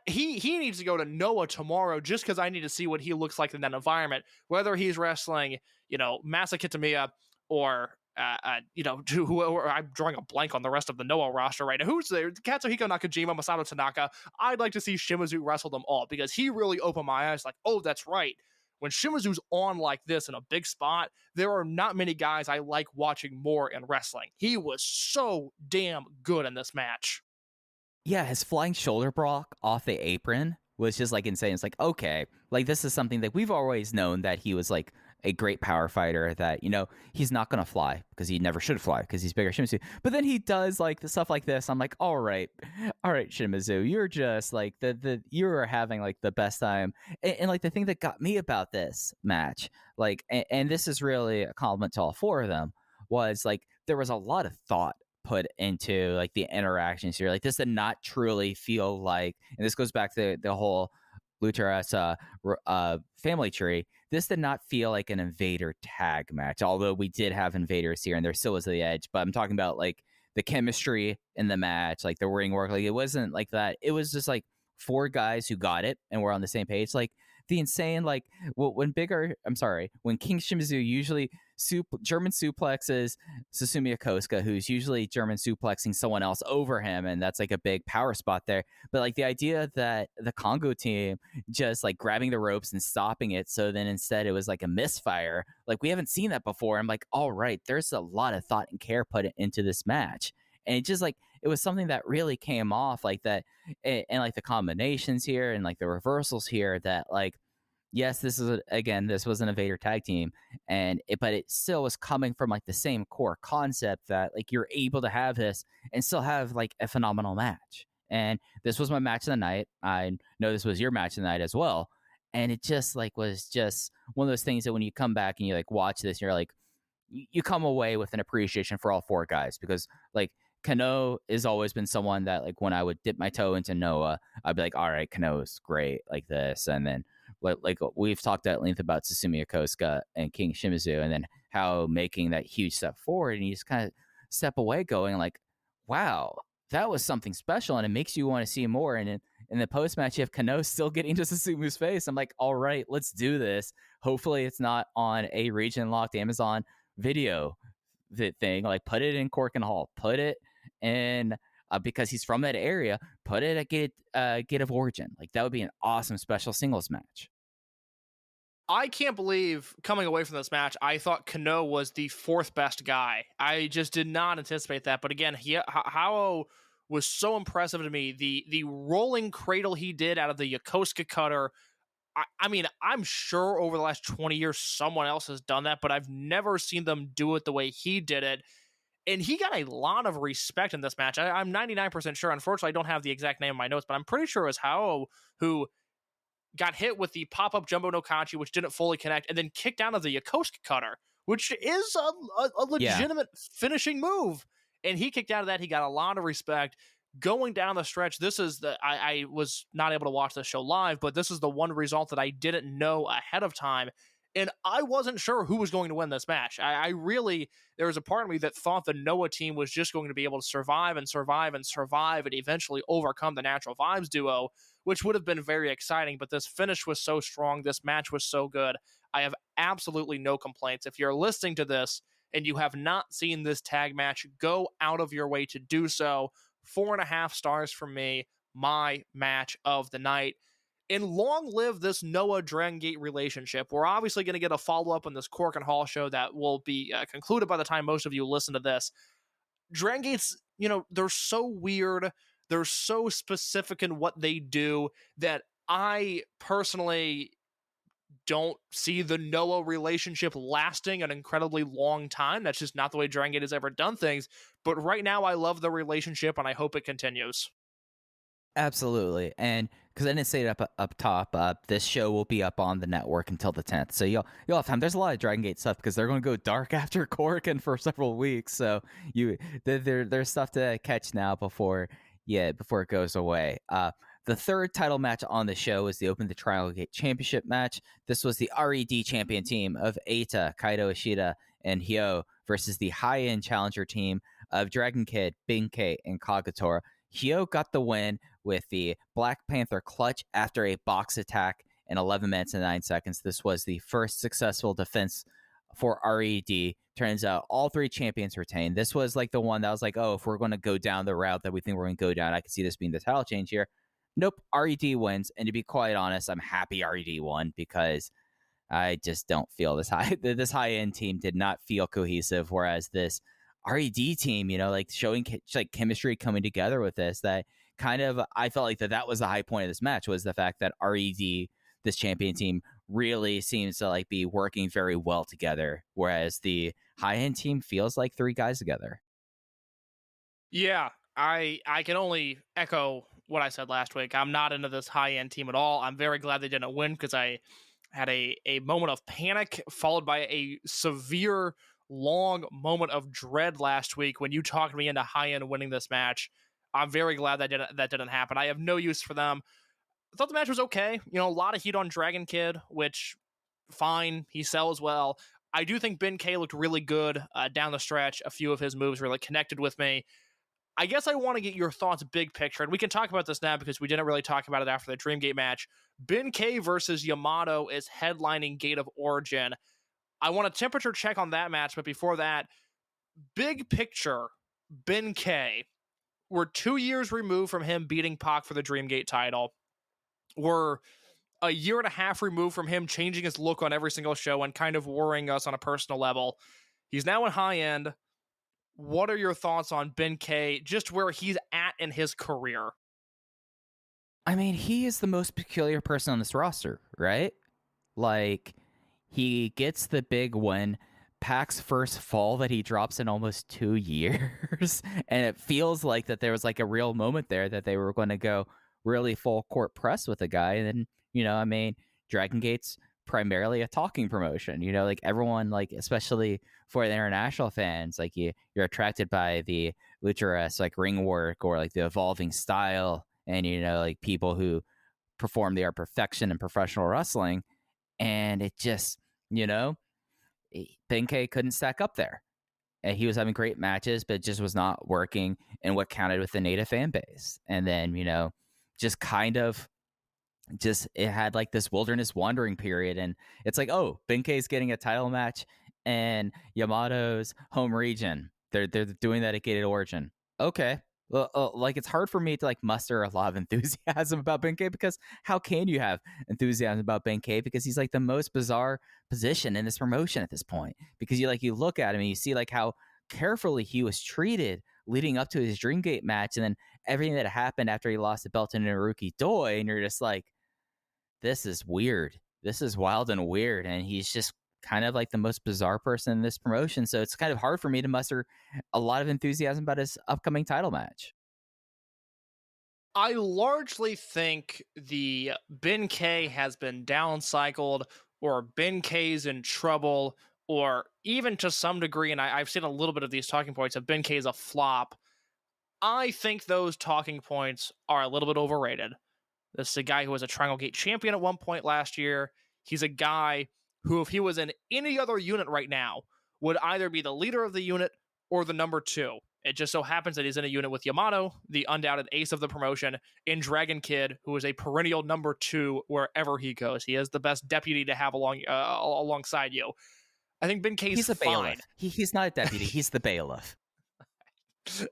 He needs to go to Noah tomorrow just because I need to see what he looks like in that environment. Whether he's wrestling, Masa Kitamiya or whoever. I'm drawing a blank on the rest of the Noah roster right now. Who's there? Katsuhiko Nakajima, Masato Tanaka. I'd like to see Shimizu wrestle them all because he really opened my eyes. Like, oh, that's right. When Shimizu's on like this in a big spot, there are not many guys I like watching more in wrestling. He was so damn good in this match. Yeah, his flying shoulder block off the apron was just like insane. It's like, okay, like this is something that we've always known that he was like a great power fighter, that, he's not going to fly because he never should fly because he's bigger Shimizu. But then he does like the stuff like this. I'm like, all right, Shimizu, you're just like you're having like the best time. And like the thing that got me about this match, like, and this is really a compliment to all four of them, was like there was a lot of thought put into like the interactions here. Like this did not truly feel like, and this goes back to the whole Luchasaurus family tree. This did not feel like an Invader tag match, although we did have Invaders here and there still was the edge. But I'm talking about like the chemistry in the match, like the ring work. Like it wasn't like that. It was just like four guys who got it and were on the same page. Like the insane, like when King Shimizu usually German suplexes Susumu Yokosuka, who's usually German suplexing someone else over him, and that's like a big power spot there. But like the idea that the Kongoh team just like grabbing the ropes and stopping it, so then instead it was like a misfire, like we haven't seen that before. I'm like, all right, there's a lot of thought and care put into this match, and it just like it was something that really came off like that, and like the combinations here and like the reversals here, that like yes, this was an Invader tag team, but it still was coming from like the same core concept that like you're able to have this and still have like a phenomenal match. And this was my match of the night. I know this was your match of the night as well. And it just like was just one of those things that when you come back and you like watch this, you're like, you come away with an appreciation for all four guys because like Kano has always been someone that like when I would dip my toe into Noah, I'd be like, all right, Kano's great like this. And then like we've talked at length about Susumu Yokosuka and King Shimizu and then how making that huge step forward and you just kind of step away going like, wow, that was something special and it makes you want to see more. And in the post match, you have Kano still getting to Susumu's face. I'm like, all right, let's do this. Hopefully it's not on a region locked Amazon video thing. Like put it in Korakuen Hall, put it in because he's from that area, put it at Gate of Origin. Like that would be an awesome special singles match. I can't believe coming away from this match, I thought Kano was the fourth best guy. I just did not anticipate that. But again, Hao was so impressive to me. The rolling cradle he did out of the Yokosuka cutter. I mean, I'm sure over the last 20 years someone else has done that, but I've never seen them do it the way he did it. And he got a lot of respect in this match. I'm 99% sure. Unfortunately, I don't have the exact name in my notes, but I'm pretty sure it was Hao who got hit with the pop-up Jumbo no Kachi, which didn't fully connect, and then kicked out of the Yokosuka cutter, which is a legitimate finishing move. And he kicked out of that. He got a lot of respect. Going down the stretch, this is I was not able to watch the show live, but this is the one result that I didn't know ahead of time. And I wasn't sure who was going to win this match. I really, there was a part of me that thought the Noah team was just going to be able to survive and eventually overcome the Natural Vibes duo, which would have been very exciting. But this finish was so strong. This match was so good. I have absolutely no complaints. If you're listening to this and you have not seen this tag match, go out of your way to do so. 4.5 stars from me, my match of the night. And long live this Noah Dragongate relationship. We're obviously going to get a follow-up on this Korakuen Hall show that will be concluded by the time most of you listen to this. Dragongate's, they're so weird. They're so specific in what they do that I personally don't see the Noah relationship lasting an incredibly long time. That's just not the way Dragongate has ever done things. But right now, I love the relationship, and I hope it continues. Absolutely. And because I didn't say it up top, this show will be up on the network until the 10th. So you'll have time. There's a lot of Dragongate stuff because they're going to go dark after Korakuen for several weeks. So there's stuff to catch now before it goes away. The third title match on the show is the Open the Dragongate Championship match. This was the RED champion team of Eita, Kaito Ishida, and Hyo versus the high-end challenger team of Dragon Kid, Benkei, and Kagetora. Hyo got the win with the Black Panther clutch after a box attack in 11 minutes and 9 seconds. This was the first successful defense for RED. Turns out all three champions retained. This was like the one that was like, oh, if we're going to go down the route that we think we're going to go down, I could see this being the title change here. Nope, RED wins. And to be quite honest, I'm happy RED won because I just don't feel this high-end team did not feel cohesive, whereas this RED team, like showing like chemistry coming together with this, that kind of, I felt like that was the high point of this match, was the fact that RED, this champion team, really seems to like be working very well together, whereas the high-end team feels like three guys together. Yeah, I can only echo what I said last week. I'm not into this high-end team at all. I'm very glad they didn't win because I had a moment of panic followed by a severe long moment of dread last week when you talked me into high-end winning this match. I'm very glad that didn't happen. I have no use for them. I thought the match was okay. A lot of heat on Dragon Kid, which, fine, he sells well. I do think Benkei looked really good down the stretch. A few of his moves really connected with me. I guess I want to get your thoughts big picture, and we can talk about this now because we didn't really talk about it after the Dreamgate match. Benkei versus YAMATO is headlining Gate of Origin. I want a temperature check on that match, but before that, big picture, Benkei. We're 2 years removed from him beating Pac for the Dreamgate title. We're a year and a half removed from him changing his look on every single show and kind of worrying us on a personal level. He's now in high end. What are your thoughts on Benkei, just where he's at in his career? I mean, he is the most peculiar person on this roster, right? like he gets the big win, Pac's first fall that he drops in almost 2 years, and it feels like that there was like a real moment there that they were going to go really full court press with the guy. And then, you know, I mean, Dragon Gate's primarily a talking promotion, you know, like everyone, like especially for the international fans, like you're attracted by the luchador like ring work or like the evolving style, and you know, like people who perform the art perfection in professional wrestling. And it just, you know, Benkei couldn't stack up there. And he was having great matches, but it just was not working in what counted with the native fan base. And then, you know, just kind of just it had like this wilderness wandering period, and it's like, oh, Benkei's getting a title match in Yamato's home region. They're doing that at Gated Origin. Okay. Well, like it's hard for me to like muster a lot of enthusiasm about Benkei, because how can you have enthusiasm about Benkei? Because he's like the most bizarre position in this promotion at this point. Because you look at him and you see like how carefully he was treated leading up to his Dreamgate match, and then everything that happened after he lost the belt to Naruki Doi, and you're just like, this is weird. This is wild and weird, and he's just kind of like the most bizarre person in this promotion. So it's kind of hard for me to muster a lot of enthusiasm about his upcoming title match. I largely think the Benkei has been downcycled, or Benkei's in trouble, or even to some degree, and I've seen a little bit of these talking points of Benkei's a flop. I think those talking points are a little bit overrated. This is a guy who was a Triangle Gate champion at one point last year. He's a guy who, if he was in any other unit right now, would either be the leader of the unit or the number 2. It just so happens that he's in a unit with Yamato, the undoubted ace of the promotion, and Dragon Kid, who is a perennial number 2 wherever he goes. He is the best deputy to have alongside you. I think Benkei's a fine. bailiff. He's not a deputy. He's the bailiff.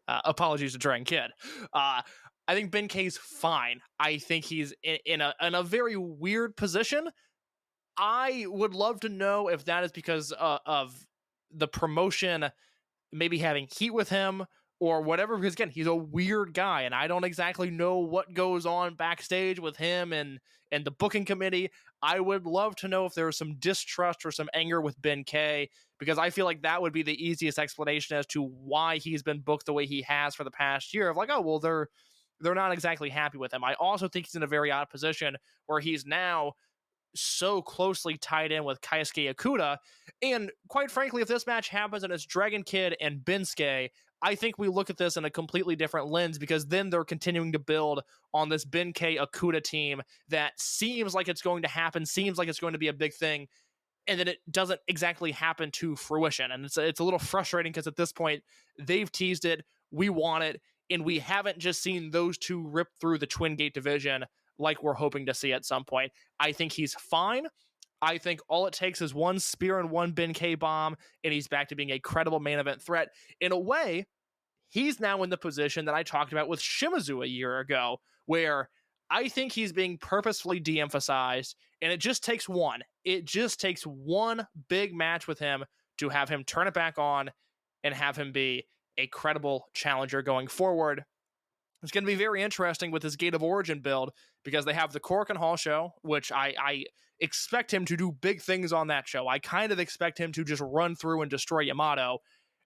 Apologies to Dragon Kid. I think Benkei's fine. I think he's in a very weird position. I would love to know if that is because of the promotion maybe having heat with him or whatever, because again, he's a weird guy, and I don't exactly know what goes on backstage with him and the booking committee. I would love to know if there's some distrust or some anger with Benkei, because I feel like that would be the easiest explanation as to why he's been booked the way he has for the past year, of like, oh, well, they're not exactly happy with him. I also think he's in a very odd position where he's now so closely tied in with Kaisuke Ikuta. And quite frankly, if this match happens and it's Dragon Kid and Bensuke, I think we look at this in a completely different lens, because then they're continuing to build on this Benkei Ikuta team that seems like it's going to happen, seems like it's going to be a big thing, and then it doesn't exactly happen to fruition. And it's a little frustrating, because at this point, they've teased it, we want it, and we haven't just seen those two rip through the Twin Gate division like we're hoping to see at some point. I think he's fine. I think all it takes is one spear and one Benkei bomb, and he's back to being a credible main event threat. In a way, he's now in the position that I talked about with Shimizu a year ago, where I think he's being purposefully de-emphasized, and it just takes one. It just takes one big match with him to have him turn it back on and have him be a credible challenger going forward. It's going to be very interesting with this Gate of Origin build, because they have the Korakuen Hall show, which I expect him to do big things on that show. I kind of expect him to just run through and destroy Yamato.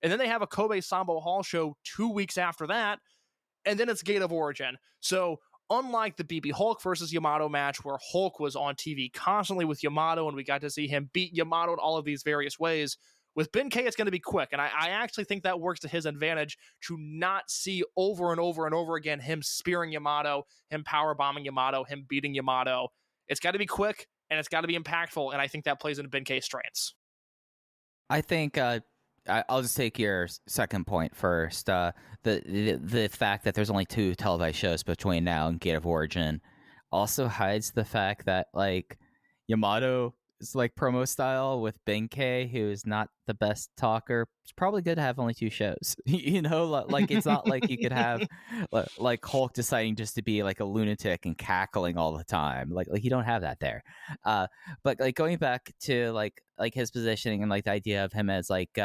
And then they have a Kobe Sambo Hall show 2 weeks after that, and then it's Gate of Origin. So unlike the BXB Hulk versus Yamato match, where Hulk was on TV constantly with Yamato, and we got to see him beat Yamato in all of these various ways, with Benkei, it's going to be quick, and I actually think that works to his advantage, to not see over and over and over again him spearing Yamato, him powerbombing Yamato, him beating Yamato. It's got to be quick, and it's got to be impactful, and I think that plays into Benkei's strengths. I think I'll just take your second point first. The fact that there's only 2 televised shows between now and Gate of Origin also hides the fact that like Yamato is like promo style with Benkei, who is not the best talker. It's probably good to have only 2 shows. You know, like it's not like you could have like Hulk deciding just to be like a lunatic and cackling all the time. Like you don't have that there. But like going back to like his positioning and like the idea of him as like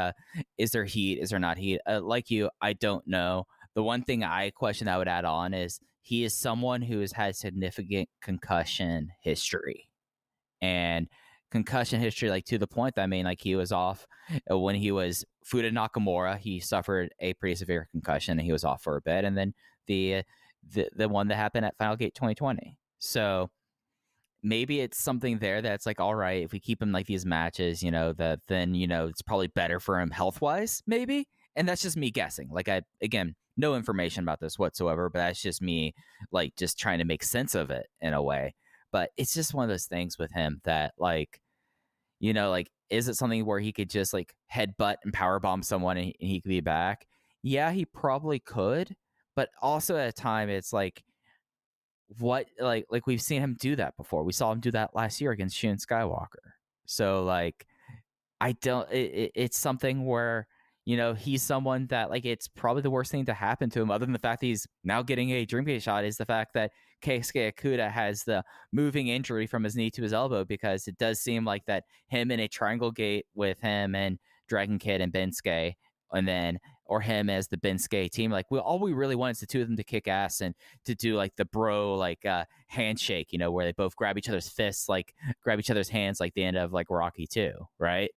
is there heat, is there not heat? Like you, I don't know. The one thing I would add on is he is someone who has had significant concussion history, and concussion history, like to the point that, I mean, like he was off when he was Fuda Nakamura. He suffered a pretty severe concussion and he was off for a bit. And then the one that happened at Final Gate 2020. So maybe it's something there that's like, all right, if we keep him like these matches, then it's probably better for him health wise, maybe. And that's just me guessing. Like, again, no information about this whatsoever, but that's just me, like, just trying to make sense of it in a way. But it's just one of those things with him that, like, like, is it something where he could just like headbutt and powerbomb someone and he could be back? Yeah, he probably could. But also at a time, it's like, what, like we've seen him do that before. We saw him do that last year against Shun Skywalker. So, like, I don't, it's something where, he's someone that, like, it's probably the worst thing to happen to him, other than the fact that he's now getting a Dreamgate shot, is the fact that Keisuke Okuda has the moving injury from his knee to his elbow, because it does seem like that him in a triangle gate with him and Dragon Kid and Bensuke, and then, or him as the Bensuke team, like, all we really want is the two of them to kick ass and to do like the bro, like, handshake, where they both grab each other's fists, like grab each other's hands, like the end of like Rocky 2, right?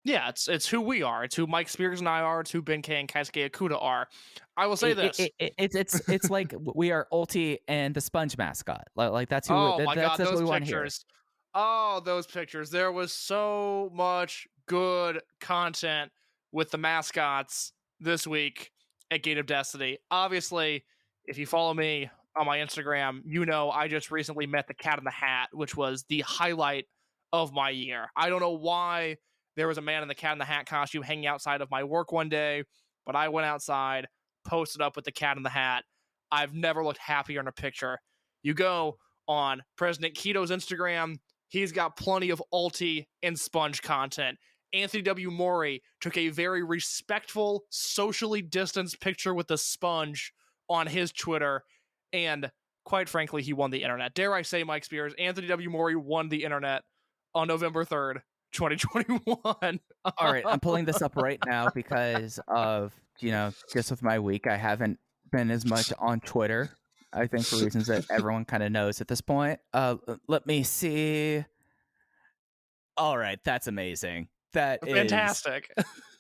Yeah, it's who we are. It's who Mike Spears and I are. It's who Benkei and Keisuke Okuda are. I will say this: it's like we are Ulti and the Sponge mascot. Like that's who. Oh my that's god, those what we want pictures! Oh, those pictures! There was so much good content with the mascots this week at Gate of Destiny. Obviously, if you follow me on my Instagram, I just recently met the Cat in the Hat, which was the highlight of my year. I don't know why there was a man in the Cat in the Hat costume hanging outside of my work one day, but I went outside, posted up with the Cat in the Hat. I've never looked happier in a picture. You go on President Keto's Instagram, he's got plenty of Ulti and Sponge content. Anthony W. Mori took a very respectful, socially distanced picture with the Sponge on his Twitter, and quite frankly, he won the internet. Dare I say, Mike Spears, Anthony W. Mori won the internet on November 3rd. 2021. All right, I'm pulling this up right now because of, just with my week, I haven't been as much on Twitter, I think, for reasons that everyone kind of knows at this point. Let me see. All right, that's amazing. That is fantastic.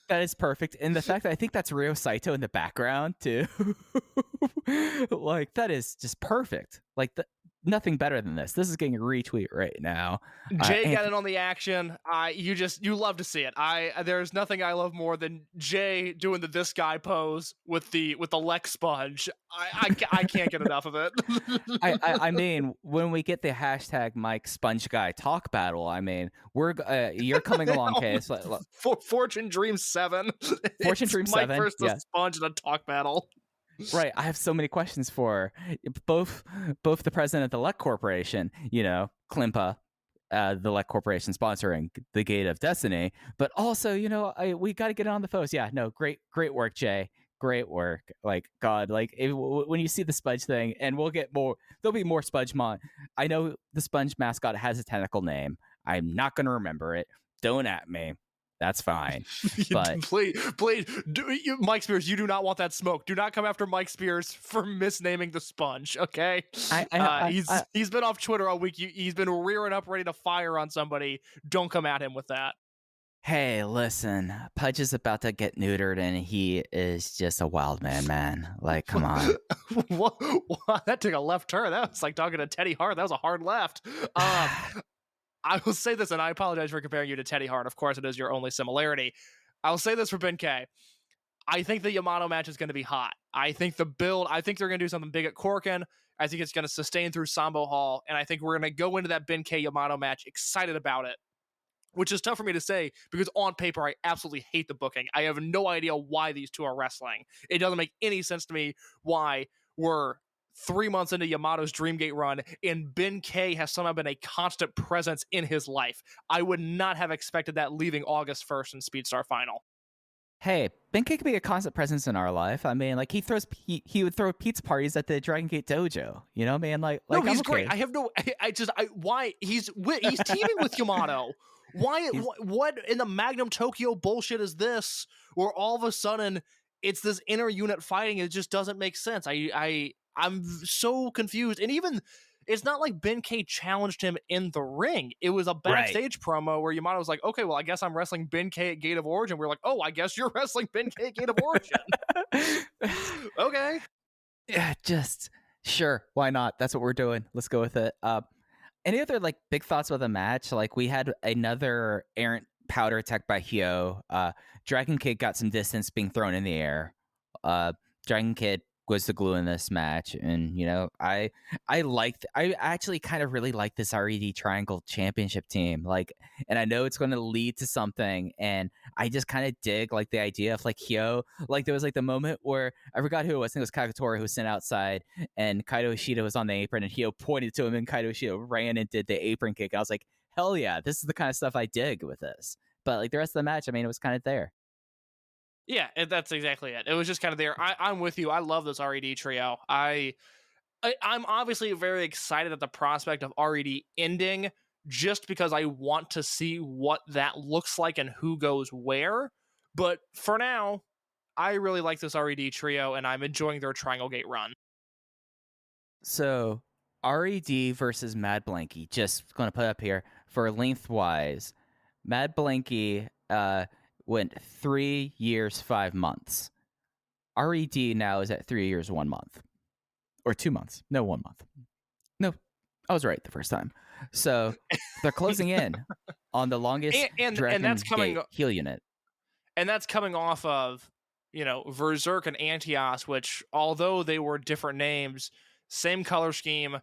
That is perfect. And the fact that I think that's Ryo Saito in the background too. Like, that is just perfect. Like, nothing better than this. This is getting a retweet right now. Jay got in on the action. You love to see it. There's nothing I love more than Jay doing the this guy pose with the LEC Sponge. I can't get enough of it. I mean, when we get the hashtag Mike Sponge Guy talk battle, I mean, you're coming along, Case. Fortune Dream 7. Fortune Dream 7. Mike versus Sponge in a talk battle. Right, I have so many questions for both the president of the LEC Corporation, Cleanpa, the LEC Corporation sponsoring the Gate of Destiny, but also, we got to get it on the phones. Yeah, no, great work, Jay. Great work. Like, God, like, when you see the Sponge thing, and we'll get more, there'll be more Sponge I know the Sponge mascot has a technical name. I'm not going to remember it. Don't at me. That's fine. But please, Mike Spears, you do not want that smoke. Do not come after Mike Spears for misnaming the Sponge, okay? He's been off Twitter all week. He's been rearing up, ready to fire on somebody. Don't come at him with that. Hey, listen, Pudge is about to get neutered, and he is just a wild man. Like, come on. What? That took a left turn. That was like talking to Teddy Hart. That was a hard left. I will say this, and I apologize for comparing you to Teddy Hart. Of course, it is your only similarity. I will say this for Benkei. I think the YAMATO match is going to be hot. I think they're going to do something big at Korakuen. I think it's going to sustain through Sambo Hall, and I think we're going to go into that Benkei YAMATO match excited about it, which is tough for me to say because on paper, I absolutely hate the booking. I have no idea why these two are wrestling. It doesn't make any sense to me why we're 3 months into Yamato's Dreamgate run, and Benkei has somehow been a constant presence in his life. I would not have expected that leaving August 1st in Speedstar Final. Hey, Benkei could be a constant presence in our life. I mean, like, he would throw pizza parties at the Dragongate Dojo. You know, man, like no, he's okay. Great. I have no, why he's teaming with Yamato. Why? What in the Magnum Tokyo bullshit is this? Where all of a sudden it's this inter-unit fighting? It just doesn't make sense. I'm so confused. And even it's not like Ben-K challenged him in the ring. It was a backstage promo where Yamato was like, okay, well, I guess I'm wrestling Ben-K at Gate of Origin. We're like, oh, I guess you're wrestling Ben-K at Gate of Origin. Okay. Yeah, just sure. Why not? That's what we're doing. Let's go with it. Any other like big thoughts about the match? Like we had another errant powder attack by Hyo. Dragon Kid got some distance being thrown in the air. Dragon Kid was the glue in this match, and I actually kind of really like this RED Triangle Championship team. Like, and I know it's going to lead to something, and I just kind of dig like the idea of like Hyo. Like there was like the moment where I forgot who it was. I think it was Kagetora who was sent outside, and Kaito Ishida was on the apron, and Hyo pointed to him, and Kaito Ishida ran and did the apron kick. I was like, hell yeah, this is the kind of stuff I dig with this. But like the rest of the match, I mean, it was kind of there. Yeah, that's exactly it. It was just kind of there. I'm with you. I love this RED trio. I'm obviously very excited at the prospect of RED ending, just because I want to see what that looks like and who goes where. But for now, I really like this RED trio, and I'm enjoying their Triangle Gate run. So RED versus Mad Blanky. Just going to put up here for lengthwise. Mad Blanky went 3 years, 5 months. RED now is at 3 years, 1 month. Or 2 months. No, 1 month. No, I was right the first time. So they're closing in on the longest and that's coming heel unit. And that's coming off of, Berserk and Antios, which, although they were different names, same color scheme,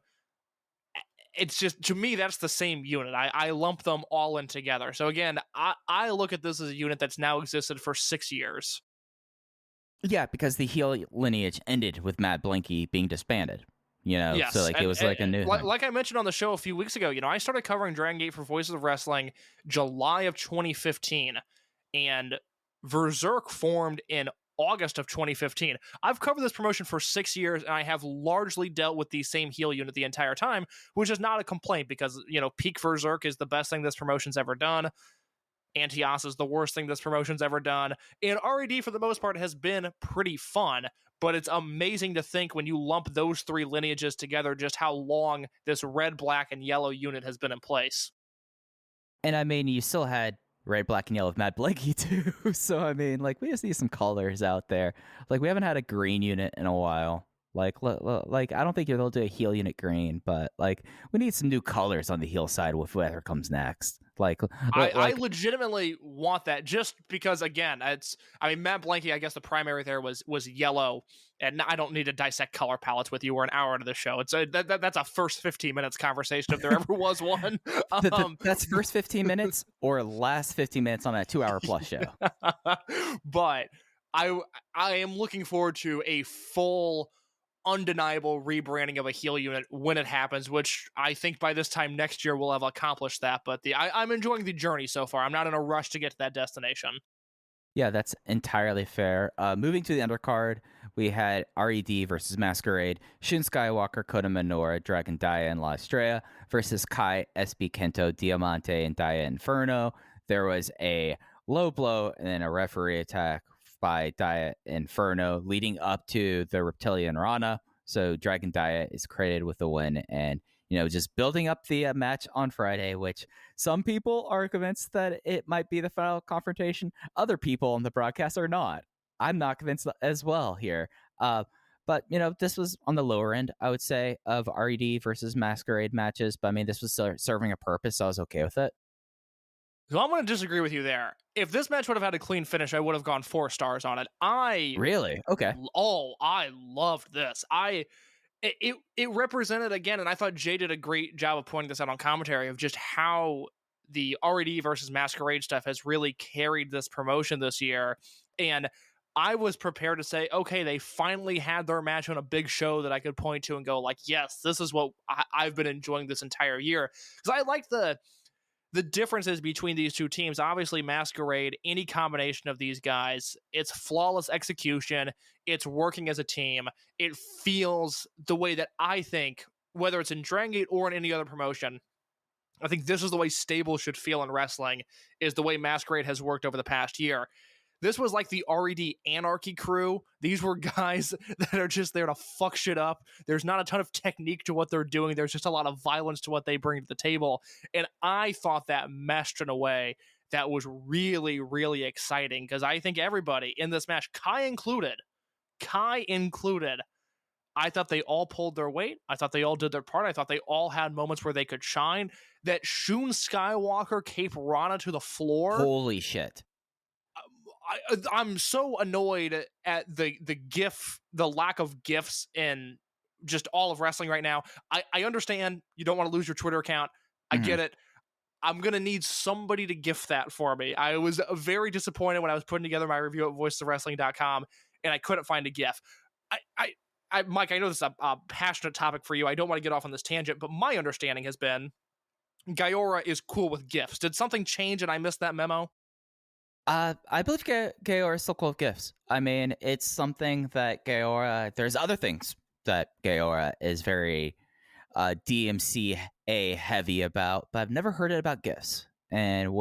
it's just, to me, that's the same unit. I lump them all in together. So again, I look at this as a unit that's now existed for 6 years. Yeah, because the heel lineage ended with Mad Blanky being disbanded. Yes. So like it was like a new thing. Like I mentioned on the show a few weeks ago, I started covering Dragongate for Voices of Wrestling July of 2015, and Berserk formed in August of 2015. I've covered this promotion for 6 years, and I have largely dealt with the same heel unit the entire time, which is not a complaint because, peak Berserk is the best thing this promotion's ever done. Antios is the worst thing this promotion's ever done. And RED, for the most part, has been pretty fun, but it's amazing to think when you lump those three lineages together just how long this red, black, and yellow unit has been in place. And I mean, you still had red, black, and yellow of Mad Blanky too. So I mean, like we just need some colors out there. Like we haven't had a green unit in a while. Like I don't think they'll do a heel unit green, but like we need some new colors on the heel side with whatever comes next. I legitimately want that, just because again, Matt Blanky, I guess the primary there was yellow, and I don't need to dissect color palettes with you. We're an hour into the show. It's that's a first 15 minutes conversation if there ever was one. That's first 15 minutes or last 15 minutes on a 2-hour plus show. But I am looking forward to a full, undeniable rebranding of a heel unit when it happens, which I think by this time next year we'll have accomplished that. But I'm enjoying the journey so far. I'm not in a rush to get to that destination. Yeah, that's entirely fair. Moving to the undercard, we had RED versus Masquerade, Shun Skywalker, Kota Minoura, Dragon Dia, and La Estrella versus Kai, SB Kento, Diamante, and Dia Inferno. There was a low blow and then a referee attack by Dia Inferno leading up to the Reptilian Rana. So Dragon Dia is credited with the win, and just building up the match on Friday, which some people are convinced that it might be the final confrontation. Other people on the broadcast are not. I'm not convinced as well here. But this was on the lower end, I would say, of RED versus Masquerade matches. But I mean, this was serving a purpose, so I was okay with it. So I'm going to disagree with you there. If this match would have had a clean finish, I would have gone 4 stars on it. Really? Okay. Oh, I loved this. It represented, again, and I thought Jay did a great job of pointing this out on commentary, of just how the RED versus Masquerade stuff has really carried this promotion this year. And I was prepared to say, okay, they finally had their match on a big show that I could point to and go like, yes, this is what I've been enjoying this entire year. Because I liked the differences between these two teams. Obviously, Masquerade, any combination of these guys, it's flawless execution. It's working as a team. It feels the way that I think, whether it's in Dragongate or in any other promotion, I think this is the way stable should feel in wrestling, is the way Masquerade has worked over the past year. This was like the RED Anarchy crew. These were guys that are just there to fuck shit up. There's not a ton of technique to what they're doing. There's just a lot of violence to what they bring to the table. And I thought that meshed in a way that was really, really exciting, because I think everybody in this match, Kai included, I thought they all pulled their weight. I thought they all did their part. I thought they all had moments where they could shine. That Shun Skywalker Cape Rana to the floor. Holy shit. I'm so annoyed at the lack of gifs in just all of wrestling right now. I understand you don't want to lose your Twitter account. I get it. I'm going to need somebody to gift that for me. I was very disappointed when I was putting together my review at voicesofwrestling.com and I couldn't find a gif. Mike, I know this is a passionate topic for you. I don't want to get off on this tangent, but my understanding has been Gaora is cool with gifts. Did something change and I missed that memo? I believe Gaora is still cool with gifts. I mean, it's something that Gaora, there's other things that Gaora is very DMCA heavy about, but I've never heard it about gifts. And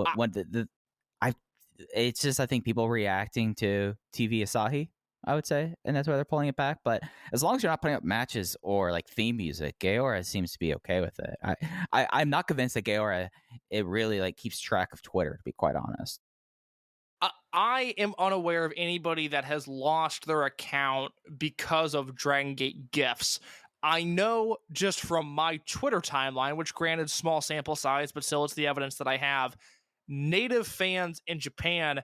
it's just, I think, people reacting to TV Asahi, I would say, and that's why they're pulling it back. But as long as you're not putting up matches or like theme music, Gaora seems to be okay with it. I'm not convinced that Gaora, it really like keeps track of Twitter, to be quite honest. I am unaware of anybody that has lost their account because of Dragongate gifts. I know just from my Twitter timeline, which granted small sample size, but still it's the evidence that I have, native fans in Japan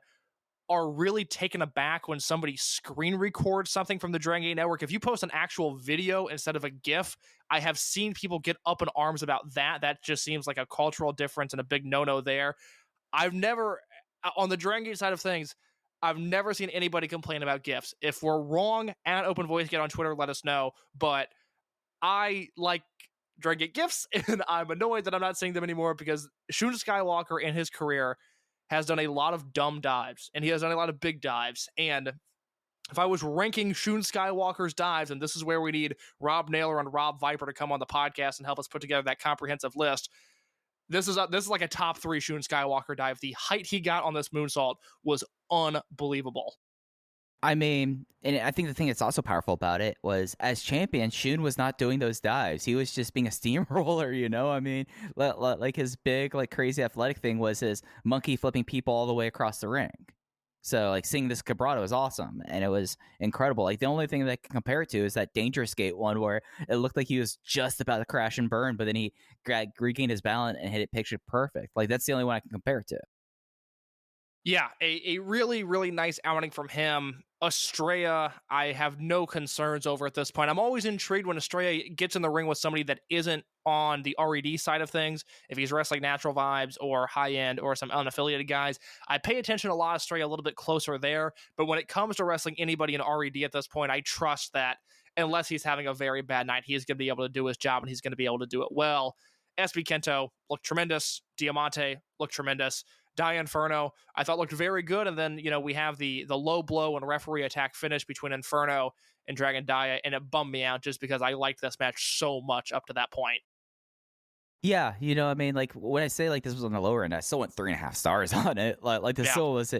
are really taken aback when somebody screen records something from the Dragongate Network. If you post an actual video instead of a GIF, I have seen people get up in arms about that. That just seems like a cultural difference and a big no-no there. I've never, on the Dragongate side of things, I've never seen anybody complain about GIFs. If we're wrong, at Open Voice, get on Twitter, let us know. But I like Dragongate GIFs, and I'm annoyed that I'm not seeing them anymore, because Shun Skywalker in his career has done a lot of dumb dives, and he has done a lot of big dives. And if I was ranking Shun Skywalker's dives, and this is where we need Rob Naylor and Rob Viper to come on the podcast and help us put together that comprehensive list, this is like a top 3 Shun Skywalker dive. The height he got on this moonsault was unbelievable. I mean, and I think the thing that's also powerful about it was, as champion, Shun was not doing those dives. He was just being a steamroller, you know? I mean, like his big, like crazy athletic thing was his monkey flipping people all the way across the ring. So, like, seeing this vibrato was awesome, and it was incredible. Like, the only thing that I can compare it to is that Dangerous Gate one where it looked like he was just about to crash and burn, but then he regained his balance and hit it picture perfect. Like, that's the only one I can compare it to. Yeah, a really, really nice outing from him. Estrella, I have no concerns over at this point. I'm always intrigued when Estrella gets in the ring with somebody that isn't on the RED side of things. If he's wrestling Natural Vibes or High End or some unaffiliated guys, I pay attention a lot. Estrella a little bit closer there. But when it comes to wrestling anybody in RED at this point, I trust that unless he's having a very bad night, he's going to be able to do his job, and he's going to be able to do it well. SB Kento looked tremendous. Diamante looked tremendous. Die Inferno, I thought looked very good. And then, we have the low blow and referee attack finish between Inferno and Dragon Dia, and it bummed me out just because I liked this match so much up to that point. Yeah, I mean, like, when I say like this was on the lower end, I still went 3.5 stars on it. Like this still was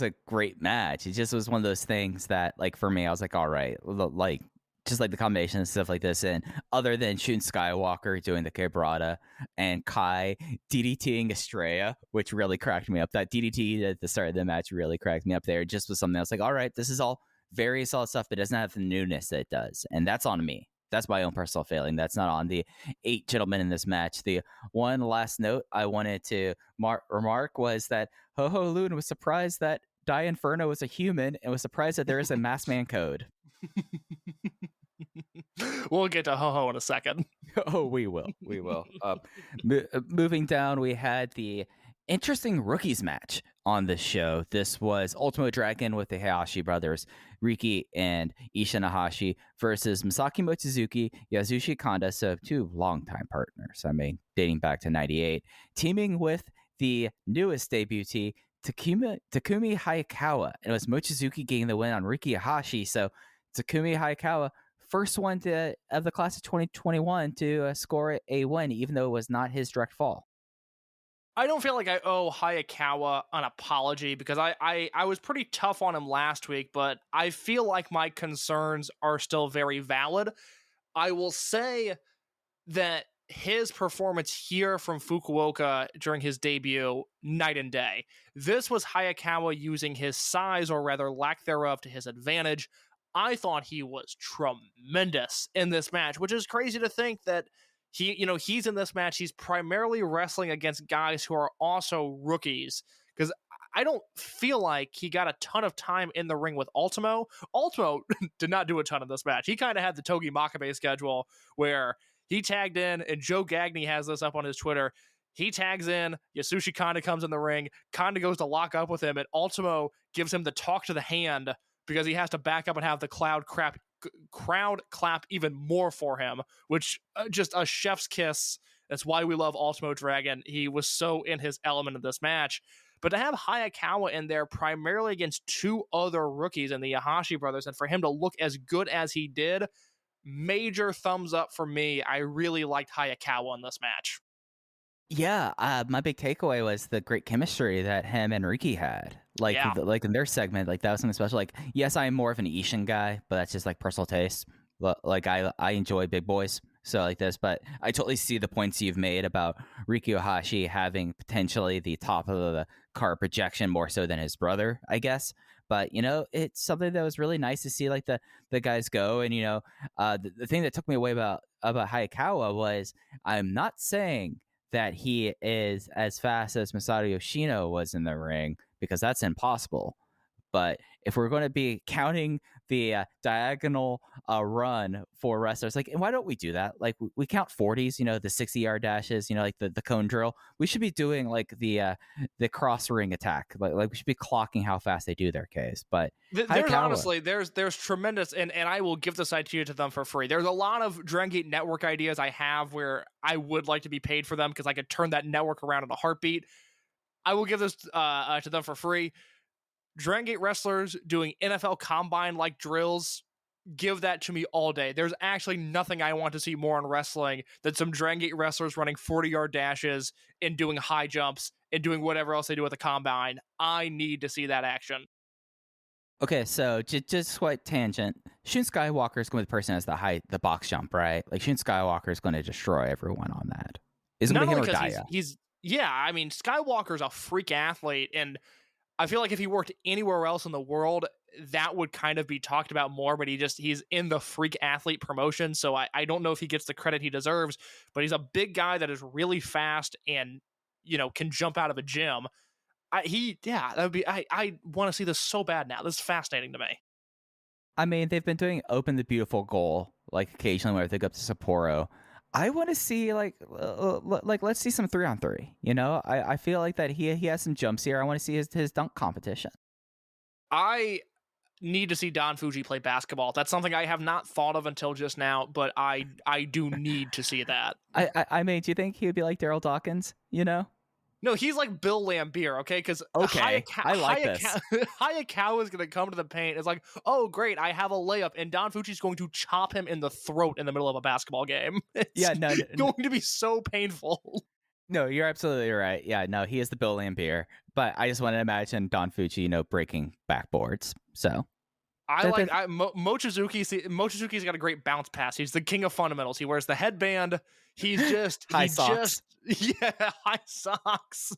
a great match. It just was one of those things that, like, for me, I was like, all right, like, just like the combination and stuff like this. And other than Shun Skywalker doing the Quebrada and Kai DDTing Estrella, which really cracked me up. That DDT at the start of the match really cracked me up there. It just was something I was like, all right, this is all very solid stuff, but it doesn't have the newness that it does. And that's on me. That's my own personal failing. That's not on the 8 gentlemen in this match. The one last note I wanted to remark was that Ho Ho Lun was surprised that Die Inferno was a human and was surprised that there is a Masked Man code. We'll get to Ho-Ho in a second. Oh, we will. Moving down, we had the interesting rookies match on this show. This was Ultimo Dragon with the Hayashi brothers, Riki and Isha Nahashi, versus Masaki Mochizuki, Yasushi Kanda, so 2 longtime partners, I mean, dating back to 98, teaming with the newest debutee, Takumi Hayakawa. And it was Mochizuki getting the win on Riki Hayashi, so Takumi Hayakawa, first one of the class of 2021 to score a win, even though it was not his direct fall. I don't feel like I owe Hayakawa an apology because I was pretty tough on him last week, but I feel like my concerns are still very valid. I will say that his performance here from Fukuoka during his debut, night and day. This was Hayakawa using his size, or rather lack thereof, to his advantage. I thought he was tremendous in this match, which is crazy to think that he's in this match. He's primarily wrestling against guys who are also rookies, because I don't feel like he got a ton of time in the ring with Ultimo. Ultimo did not do a ton of this match. He kind of had the Togi Makabe schedule where he tagged in, and Joe Gagney has this up on his Twitter. He tags in, Yasushi Kanda comes in the ring, Kanda goes to lock up with him, and Ultimo gives him the talk to the hand because he has to back up and have the crowd clap even more for him, which just a chef's kiss. That's why we love Ultimo Dragon. He was so in his element of this match. But to have Hayakawa in there primarily against two other rookies in the Yahashi brothers, and for him to look as good as he did, major thumbs up for me. I really liked Hayakawa in this match. Yeah, my big takeaway was the great chemistry that him and Riki had. Like, like in their segment, like that was something special. Like, yes, I am more of an Ishin guy, but that's just like personal taste. Like, I enjoy big boys, so like this. But I totally see the points you've made about Riki Ohashi having potentially the top of the card projection more so than his brother, I guess. But, it's something that was really nice to see, like, the guys go. And, the thing that took me away about Hayakawa was, I'm not saying that he is as fast as Masato Yoshino was in the ring, because that's impossible. But if we're going to be counting the diagonal run for wrestlers, like, and why don't we do that? Like, we count 40s, the 60-yard dashes, like the cone drill. We should be doing like the cross ring attack. Like we should be clocking how fast they do their case. But there's honestly there's tremendous, and I will give this idea to them for free. There's a lot of Dragongate Network ideas I have where I would like to be paid for them because I could turn that network around in a heartbeat. I will give this to them for free. Dragongate wrestlers doing NFL Combine-like drills, give that to me all day. There's actually nothing I want to see more in wrestling than some Dragongate wrestlers running 40-yard dashes and doing high jumps and doing whatever else they do at the Combine. I need to see that action. Okay, so just quite tangent. Shun Skywalker is going to be the person that has the box jump, right? Like, Shun Skywalker is going to destroy everyone on that. Is it going to be him or Daya? I mean, Skywalker's a freak athlete, and I feel like if he worked anywhere else in the world, that would kind of be talked about more, but he's in the freak athlete promotion, so I don't know if he gets the credit he deserves, but he's a big guy that is really fast and, can jump out of a gym. I want to see this so bad now. This is fascinating to me. I mean, they've been doing Open the Beautiful Goal, like occasionally where they go up to Sapporo. I want to see let's see some 3-on-3. I feel like that he has some jumps here. I want to see his dunk competition. I need to see Don Fuji play basketball. That's something I have not thought of until just now, but I do need to see that. I mean, do you think he would be like Daryl Dawkins? No, he's like Bill Lambier, okay? Because I like this. Hayakawa is going to come to the paint. It's like, oh, great, I have a layup, and Don Fuji's going to chop him in the throat in the middle of a basketball game. It's going to be so painful. No, you're absolutely right. Yeah, no, he is the Bill Lambier. But I just want to imagine Don Fuji, breaking backboards. So Mochizuki's got a great bounce pass. He's the king of fundamentals. He wears the headband. He's just high socks. High socks.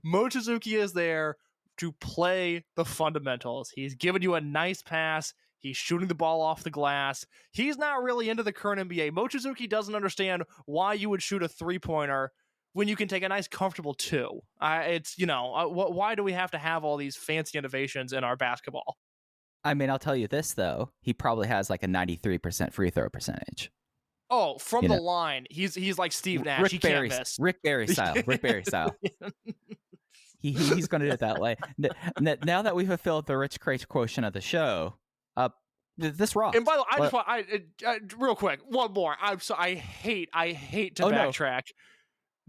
Mochizuki is there to play the fundamentals. He's giving you a nice pass. He's shooting the ball off the glass. He's not really into the current NBA. Mochizuki doesn't understand why you would shoot a 3-pointer when you can take a nice, comfortable 2. Why do we have to have all these fancy innovations in our basketball? I mean, I'll tell you this, though. He probably has like a 93% free throw percentage. Oh, from the line, he's like Steve Nash. Can't miss. Rick Barry style. He's going to do it that way. Now that we've fulfilled the rich crate quotient of the show, this rocks. And by the way, I just want real quick, one more. I hate to backtrack.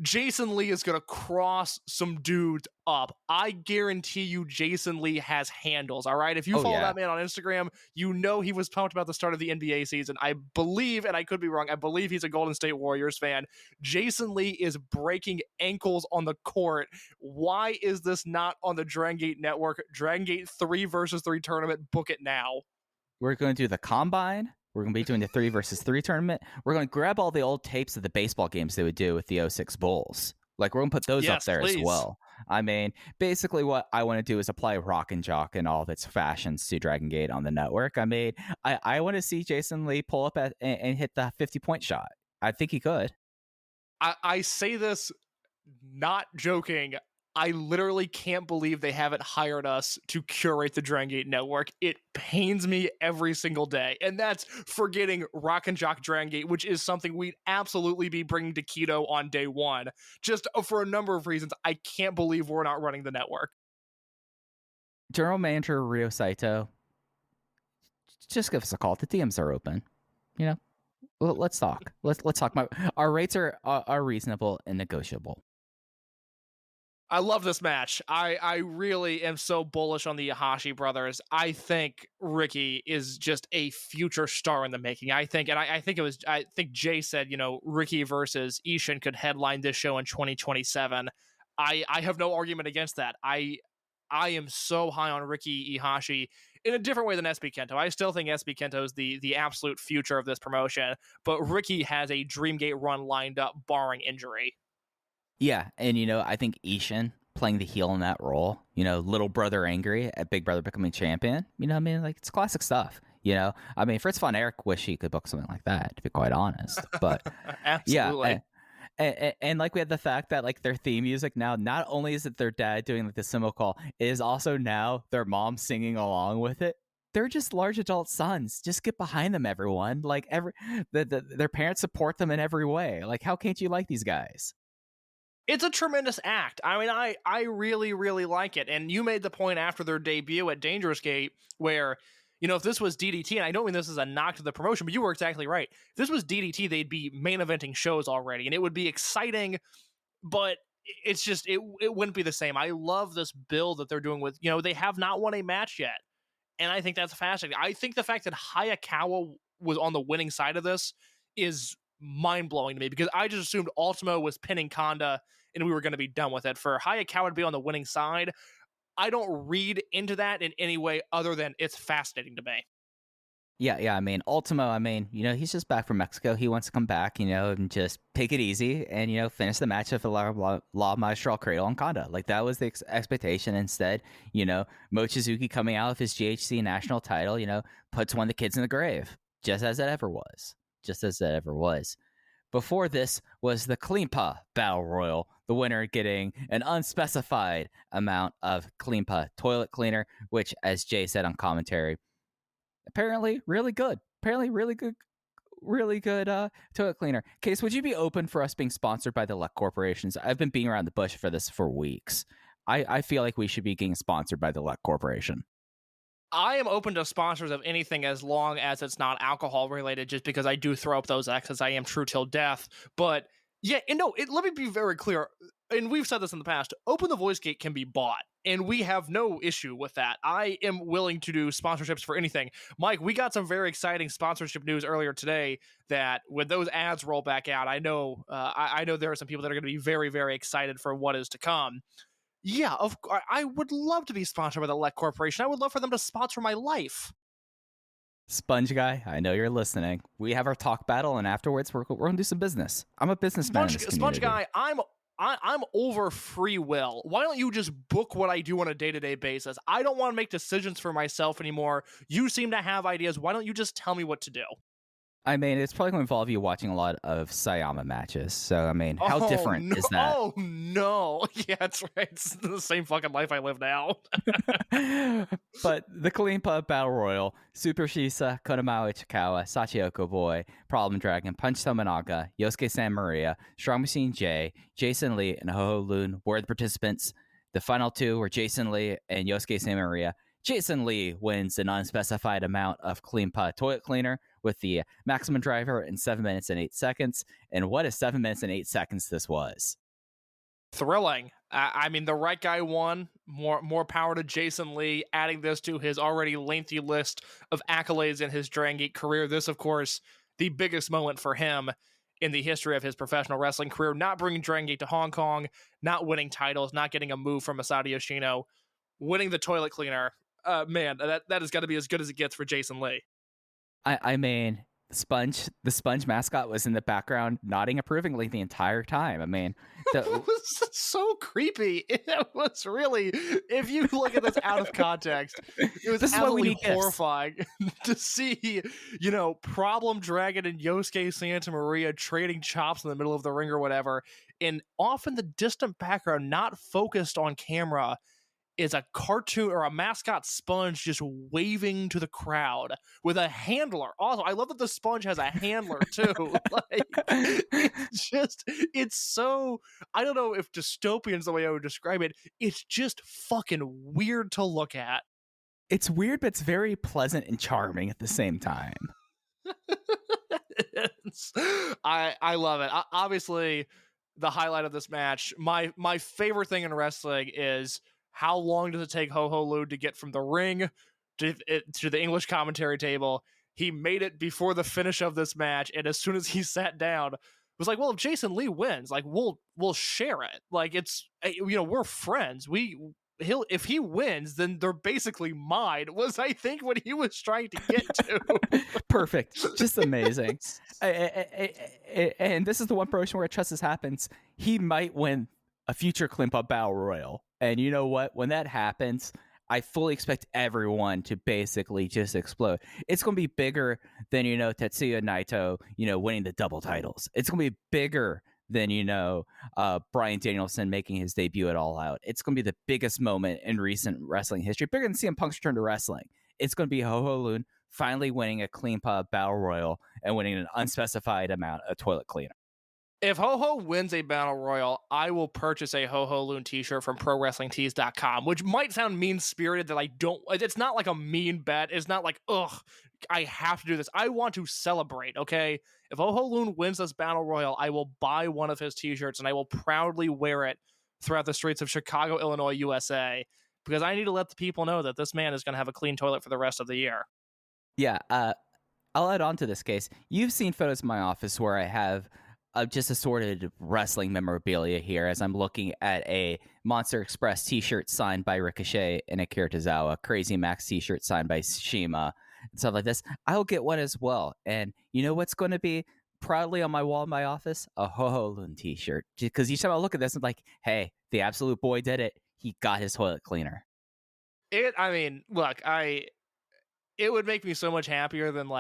Jason Lee is going to cross some dudes up. I guarantee you Jason Lee has handles, all right? If you follow that man on Instagram, you know he was pumped about the start of the NBA season. I believe, and I could be wrong, I believe he's a Golden State Warriors fan. Jason Lee is breaking ankles on the court. Why is this not on the Dragongate Network? Dragongate 3 versus 3 tournament. Book it now. We're going to do the Combine. We're going to be doing the 3 versus 3 tournament. We're going to grab all the old tapes of the baseball games they would do with the 06 Bulls. Like, we're going to put those up there as well. I mean, basically what I want to do is apply Rock and Jock and all of its fashions to Dragongate on the network. I mean, I want to see Jason Lee pull up and hit the 50-point shot. I think he could. I say this not joking. I literally can't believe they haven't hired us to curate the Dragongate Network. It pains me every single day. And that's forgetting Rock and Jock Dragongate, which is something we'd absolutely be bringing to Keto on day one. Just for a number of reasons, I can't believe we're not running the network. General Manager Ryo Saito, just give us a call. The DMs are open. You know, let's talk. Let's talk. Our rates are reasonable and negotiable. I love this match. I really am so bullish on the Ihashi brothers. I think Ricky is just a future star in the making. I think Jay said, you know, Ricky versus Ishin could headline this show in 2027. I have no argument against that. I am so high on Ricky Ihashi in a different way than SB Kento. I still think SB Kento is the absolute future of this promotion, but Ricky has a Dreamgate run lined up barring injury. Yeah, and you know, I think Ishin playing the heel in that role, you know, little brother angry at big brother becoming champion, you know what I mean? Like, it's classic stuff, you know? I mean, Fritz von Erich wish he could book something like that, to be quite honest. But absolutely. Yeah, and like we had the fact that like their theme music now, not only is it their dad doing like the cymbal call, it is also now their mom singing along with it. They're just large adult sons. Just get behind them, everyone. Like their parents support them in every way. Like, how can't you like these guys? It's a tremendous act. I mean, I really, really like it. And you made the point after their debut at Dangerous Gate where, you know, if this was DDT, and I don't mean this is a knock to the promotion, but you were exactly right. If this was DDT, they'd be main eventing shows already, and it would be exciting, but it's just, it wouldn't be the same. I love this build that they're doing with, you know, they have not won a match yet. And I think that's fascinating. I think the fact that Hayakawa was on the winning side of this is mind-blowing to me, because I just assumed Ultimo was pinning Kanda and we were going to be done with it. For Hayakawa to be on the winning side, I don't read into that in any way other than it's fascinating to me. Yeah. I mean, Ultimo, I mean, you know, he's just back from Mexico. He wants to come back, you know, and just take it easy and, you know, finish the match with a La Maestral Cradle on Kanda. Like, that was the expectation. Instead, you know, Mochizuki coming out with his GHC national title, you know, puts one of the kids in the grave, just as it ever was. Before this was the Cleanpa Battle Royal, the winner getting an unspecified amount of Cleanpa toilet cleaner, which, as Jay said on commentary, apparently really good toilet cleaner. Case, would you be open for us being sponsored by the LEC Corporations? I've been beating around the bush for this for weeks. I feel like we should be getting sponsored by the LEC Corporation. I am open to sponsors of anything as long as it's not alcohol related, just because I do throw up those X's. I am true till death. But yeah, and no, let me be very clear. And we've said this in the past. Open the Voice Gate can be bought, and we have no issue with that. I am willing to do sponsorships for anything. Mike, we got some very exciting sponsorship news earlier today that when those ads roll back out, I know there are some people that are going to be very, very excited for what is to come. Yeah, I would love to be sponsored by the LEC Corporation. I would love for them to sponsor my life. Sponge Guy, I know you're listening. We have our talk battle, and afterwards we're going to do some business. I'm a businessman in this community. Sponge Guy, I'm over free will. Why don't you just book what I do on a day-to-day basis? I don't want to make decisions for myself anymore. You seem to have ideas. Why don't you just tell me what to do? I mean, it's probably going to involve you watching a lot of Sayama matches. So, I mean, how different is that? Oh, no. Yeah, that's right. It's the same fucking life I live now. But the Cleanpa Battle Royal, Super Shisa, Konamao Ichikawa, Sachiyoko Boy, Problem Dragon, Punch Tominaga, Yosuke San Maria, Strong Machine J, Jason Lee, and Ho Ho Loon were the participants. The final two were Jason Lee and Yosuke San Maria. Jason Lee wins an unspecified amount of Cleanpa toilet cleaner with the maximum driver in 7 minutes and 8 seconds. And what a 7 minutes and 8 seconds this was. Thrilling. I mean, the right guy won. More power to Jason Lee, adding this to his already lengthy list of accolades in his Dragongate career. This, of course, the biggest moment for him in the history of his professional wrestling career. Not bringing Dragongate to Hong Kong, not winning titles, not getting a move from Masato Yoshino, winning the toilet cleaner. Man, that has got to be as good as it gets for Jason Lee. I mean, the sponge mascot was in the background nodding approvingly the entire time. I mean, It was so creepy. It was really, if you look at this out of context, it was This is why we absolutely need gifts. horrifying to see, Problem Dragon and Yosuke Santa Maria trading chops in the middle of the ring or whatever. And off in the distant background, not focused on camera, is a cartoon or a mascot sponge just waving to the crowd with a handler. Also, I love that the sponge has a handler too. It's so, I don't know if dystopian is the way I would describe it. It's just fucking weird to look at. It's weird, but it's very pleasant and charming at the same time. I love it. Obviously, the highlight of this match, my favorite thing in wrestling is how long does it take Ho Ho Lun to get from the ring to the English commentary table? He made it before the finish of this match, and as soon as he sat down, was like, well, if Jason Lee wins, like we'll share it. Like it's we're friends. If he wins, then they're basically mine. Was I think what he was trying to get to. Perfect. Just amazing. And this is the one promotion where I trust this happens. He might win a future Cleanpa Battle Royal. And you know what? When that happens, I fully expect everyone to basically just explode. It's going to be bigger than, Tetsuya Naito, winning the double titles. It's going to be bigger than, Bryan Danielson making his debut at All Out. It's going to be the biggest moment in recent wrestling history, bigger than CM Punk's return to wrestling. It's going to be Ho Ho Lun finally winning a Cleanpa Battle Royal and winning an unspecified amount of toilet cleaner. If Ho Ho wins a Battle Royal, I will purchase a Ho Ho Lun t-shirt from ProWrestlingTees.com, which might sound mean-spirited that I don't... It's not like a mean bet. It's not like, ugh, I have to do this. I want to celebrate, okay? If Ho Ho Lun wins this Battle Royal, I will buy one of his t-shirts and I will proudly wear it throughout the streets of Chicago, Illinois, USA, because I need to let the people know that this man is going to have a clean toilet for the rest of the year. Yeah, I'll add on to this case. You've seen photos in my office where I have... just assorted wrestling memorabilia here as I'm looking at a Monster Express t-shirt signed by Ricochet and Akira Tozawa, Crazy Max t-shirt signed by Shima, and stuff like this. I'll get one as well. And you know what's going to be proudly on my wall in my office? A Ho Ho Lun t-shirt. Because each time I look at this, I'm like, hey, the Absolute Boy did it. He got his toilet cleaner. It would make me so much happier than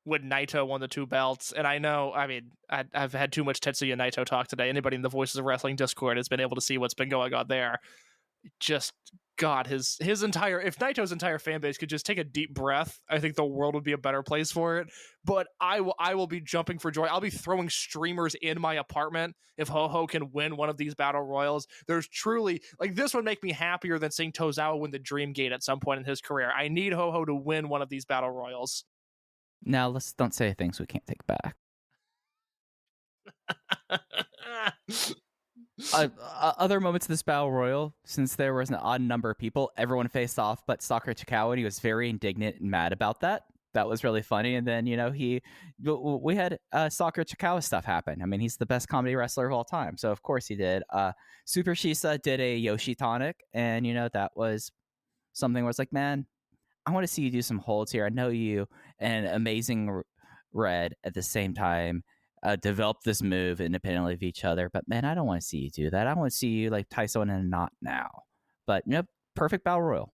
when Naito won the 2 belts. And I know, I've had too much Tetsuya Naito talk today. Anybody in the Voices of Wrestling Discord has been able to see what's been going on there. Just, God, his entire... If Naito's entire fan base could just take a deep breath, I think the world would be a better place for it. But I will be jumping for joy. I'll be throwing streamers in my apartment if Ho-Ho can win one of these Battle Royals. There's truly... this would make me happier than seeing Tozawa win the Dream Gate at some point in his career. I need Ho-Ho to win one of these Battle Royals. Now, let's don't say things we can't take back. Other moments of this Battle Royal, since there was an odd number of people, everyone faced off but Sakura Chikawa, and he was very indignant and mad about that. That was really funny. And then, we had Sakura Chikawa stuff happen. I mean, he's the best comedy wrestler of all time, so of course he did. Super Shisa did a Yoshi Tonic, and, that was something where it's like, man, I want to see you do some holds here. I know you and Amazing Red at the same time develop this move independently of each other. But, man, I don't want to see you do that. I want to see you tie someone in a knot now. But, perfect Battle Royal.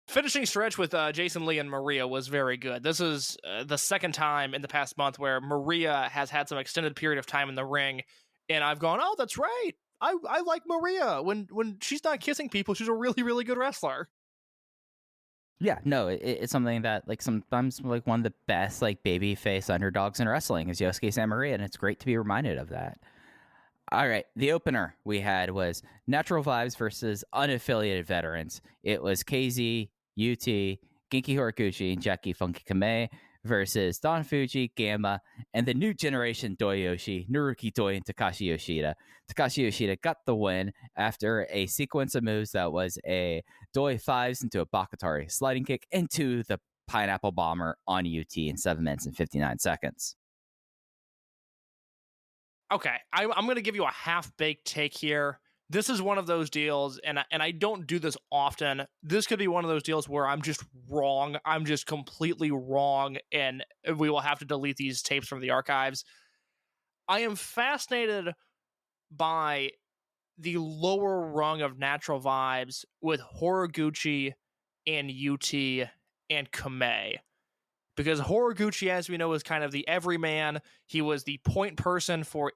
Finishing stretch with Jason Lee and Maria was very good. This is the second time in the past month where Maria has had some extended period of time in the ring. And I've gone, oh, that's right. I like Maria. When she's not kissing people, she's a really, really good wrestler. Yeah, no, it's something that sometimes one of the best baby face underdogs in wrestling is Yosuke Santa Maria, and it's great to be reminded of that. All right, the opener we had was Natural Vibes versus unaffiliated veterans. It was KZ, UT, Genki Horiguchi, and Jackie Funky Kamei versus Don Fuji, Gamma, and the new generation Doyoshi, Naruki Doi and Takashi Yoshida. Takashi Yoshida got the win after a sequence of moves that was a Doi 5s into a Bakatari sliding kick into the Pineapple Bomber on UT in 7 minutes and 59 seconds. Okay, I'm going to give you a half-baked take here. This is one of those deals, and I don't do this often. This could be one of those deals where I'm just wrong. I'm just completely wrong, and we will have to delete these tapes from the archives. I am fascinated by the lower rung of Natural Vibes with Horiguchi and UT and Kamei. Because Horiguchi, as we know, is kind of the everyman. He was the point person for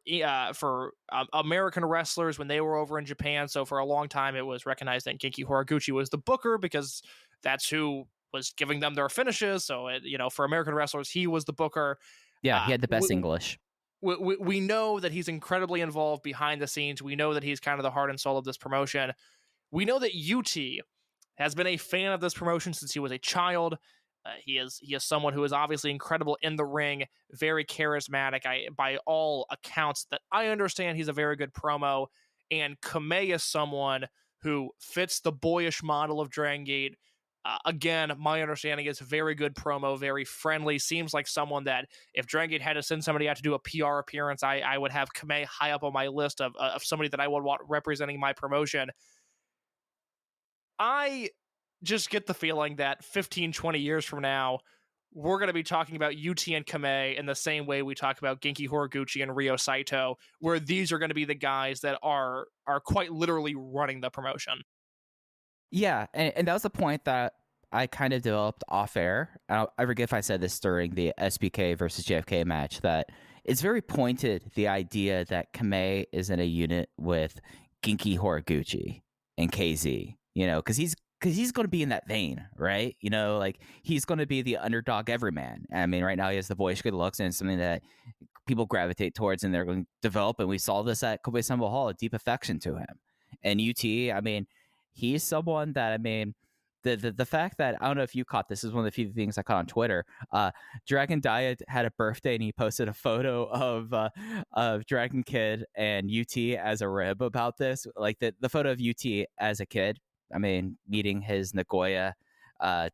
American wrestlers when they were over in Japan. So for a long time, it was recognized that Genki Horiguchi was the booker because that's who was giving them their finishes. So, for American wrestlers, he was the booker. Yeah, he had the best English. We know that he's incredibly involved behind the scenes. We know that he's kind of the heart and soul of this promotion. We know that UT has been a fan of this promotion since he was a child. He is someone who is obviously incredible in the ring, very charismatic. By all accounts that I understand, he's a very good promo. And Kamei is someone who fits the boyish model of Dragongate. Again, my understanding is very good promo, very friendly. Seems like someone that if Dragongate had to send somebody out to do a PR appearance, I would have Kamei high up on my list of somebody that I would want representing my promotion. I just get the feeling that 15, 20 years from now, we're going to be talking about UT and Kamei in the same way we talk about Genki Horiguchi and Ryo Saito, where these are going to be the guys that are quite literally running the promotion. Yeah, and that was the point that I kind of developed off air. I forget if I said this during the SBK versus JFK match, that it's very pointed, the idea that Kamei is in a unit with Genki Horiguchi and KZ, because he's going to be in that vein, right? He's going to be the underdog everyman. I mean, right now he has the boyish good looks, and it's something that people gravitate towards, and they're going to develop. And we saw this at Kobe Hall, a deep affection to him. And UT, I mean, he's someone that, I mean, the fact that, I don't know if you caught this, is one of the few things I caught on Twitter. Dragon Diet had a birthday, and he posted a photo of Dragon Kid and UT as a rib about this. Like the photo of UT as a kid. I mean, meeting his Nagoya, a